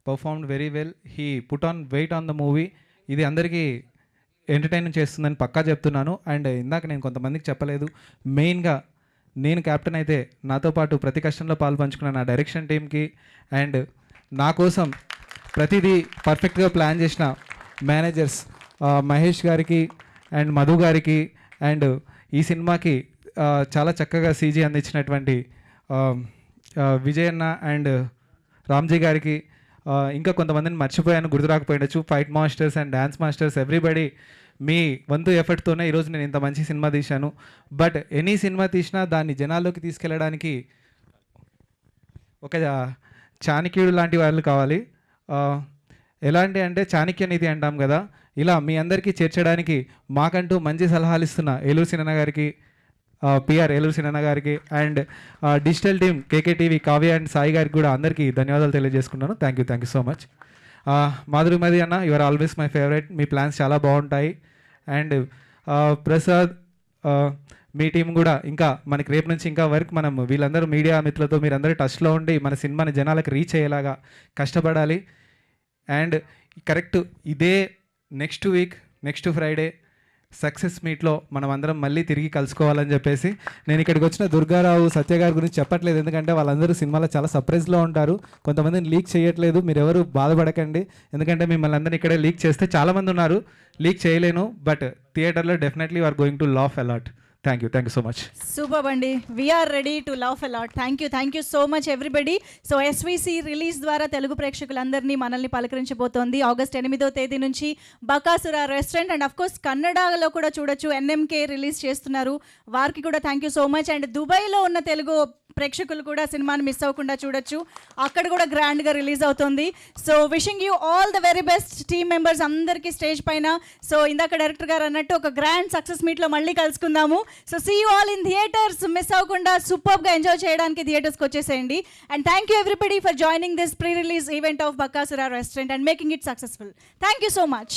performed very well. He put on weight on the movie. ఇది అందరికీ ఎంటర్టైన్ చేస్తుందని పక్కా చెప్తున్నాను. అండ్ ఇందాక నేను కొంతమందికి చెప్పలేదు, మెయిన్గా నేను కెప్టెన్ అయితే నాతో పాటు ప్రతి కష్టంలో పాలు పంచుకున్న నా డైరెక్షన్ టీమ్కి అండ్ నా కోసం ప్రతిదీ పర్ఫెక్ట్గా ప్లాన్ చేసిన మేనేజర్స్ మహేష్ గారికి అండ్ మధు గారికి అండ్ ఈ సినిమాకి చాలా చక్కగా సీజీ అందించినటువంటి విజయన్న అండ్ రామ్జీ గారికి, ఇంకా కొంతమందిని మర్చిపోయాను, గుర్తు రాకపోయిండొచ్చు, fight masters and dance masters, everybody మీ వంతు ఎఫర్ట్తోనే ఈరోజు నేను ఇంత మంచి సినిమా తీశాను. బట్ ఎనీ సినిమా తీసినా దాన్ని జనాల్లోకి తీసుకెళ్ళడానికి ఒక చాణక్యుడు లాంటి వాళ్ళు కావాలి. ఎలాంటి అంటే చాణక్య నీతి అంటాం కదా, ఇలా మీ అందరికీ చేర్చడానికి మాకంటూ మంచి సలహాలు ఇస్తున్న ఏలూరు సినన్న గారికి, పిఆర్ ఏలూరు సినన్న గారికి and digital team KKTV Kavya and Sai గారికి కూడా అందరికీ ధన్యవాదాలు తెలియజేసుకున్నాను. Thank you so much. మాధురిమది అన్న, you are always my favourite. మీ ప్లాన్స్ చాలా బాగుంటాయి. అండ్ ప్రసాద్, మీ టీం కూడా ఇంకా మనకి రేపు నుంచి ఇంకా వర్క్ మనం వీళ్ళందరూ మీడియా మిత్రులతో మీరందరూ టచ్లో ఉండి మన సినిమాని జనాలకు రీచ్ అయ్యేలాగా కష్టపడాలి. అండ్ కరెక్ట్ ఇదే next week next Friday success మీట్లో మనం అందరం మళ్ళీ తిరిగి కలుసుకోవాలని చెప్పేసి నేను ఇక్కడికి వచ్చిన దుర్గారావు సత్య గారి గురించి చెప్పట్లేదు, ఎందుకంటే వాళ్ళందరూ సినిమాలో చాలా సర్ప్రైజ్లో ఉంటారు. కొంతమందిని లీక్ చేయట్లేదు, మీరు ఎవరు బాధపడకండి, ఎందుకంటే మిమ్మల్ని అందరినీ ఇక్కడే లీక్ చేస్తే చాలామంది ఉన్నారు, లీక్ చేయలేను. బట్ థియేటర్లో definitely are going to laugh a lot. Thank you so much. Super అండి, we are ready to love a lot. Thank you so much everybody. So SVC release ద్వారా తెలుగు ప్రేక్షకులందరినీ మనల్ని పలకరించబోతోంది. ఆగస్ట్ 8వ తేదీ నుంచి బకాసురా రెస్టారెంట్ అండ్ అఫ్కోర్స్ కన్నడలో కూడా చూడొచ్చు. ఎన్ఎంకే రిలీజ్ చేస్తున్నారు, వారికి కూడా thank you so much. And దుబాయ్లో ఉన్న తెలుగు ప్రేక్షకులు కూడా సినిమాని మిస్ అవ్వకుండా చూడొచ్చు, అక్కడ కూడా గ్రాండ్గా రిలీజ్ అవుతుంది. So wishing you all the very best team members అందరికీ స్టేజ్ పైన. సో ఇందాక డైరెక్టర్ గారు అన్నట్టు ఒక గ్రాండ్ సక్సెస్ మీట్లో మళ్ళీ కలుసుకుందాము. So see you all in theatres. Miss అవ్వకుండా సూపర్గా ఎంజాయ్ చేయడానికి థియేటర్స్కి వచ్చేసేయండి. And thank you everybody for joining this pre release event of Bakasura restaurant and making it successful. Thank you so much.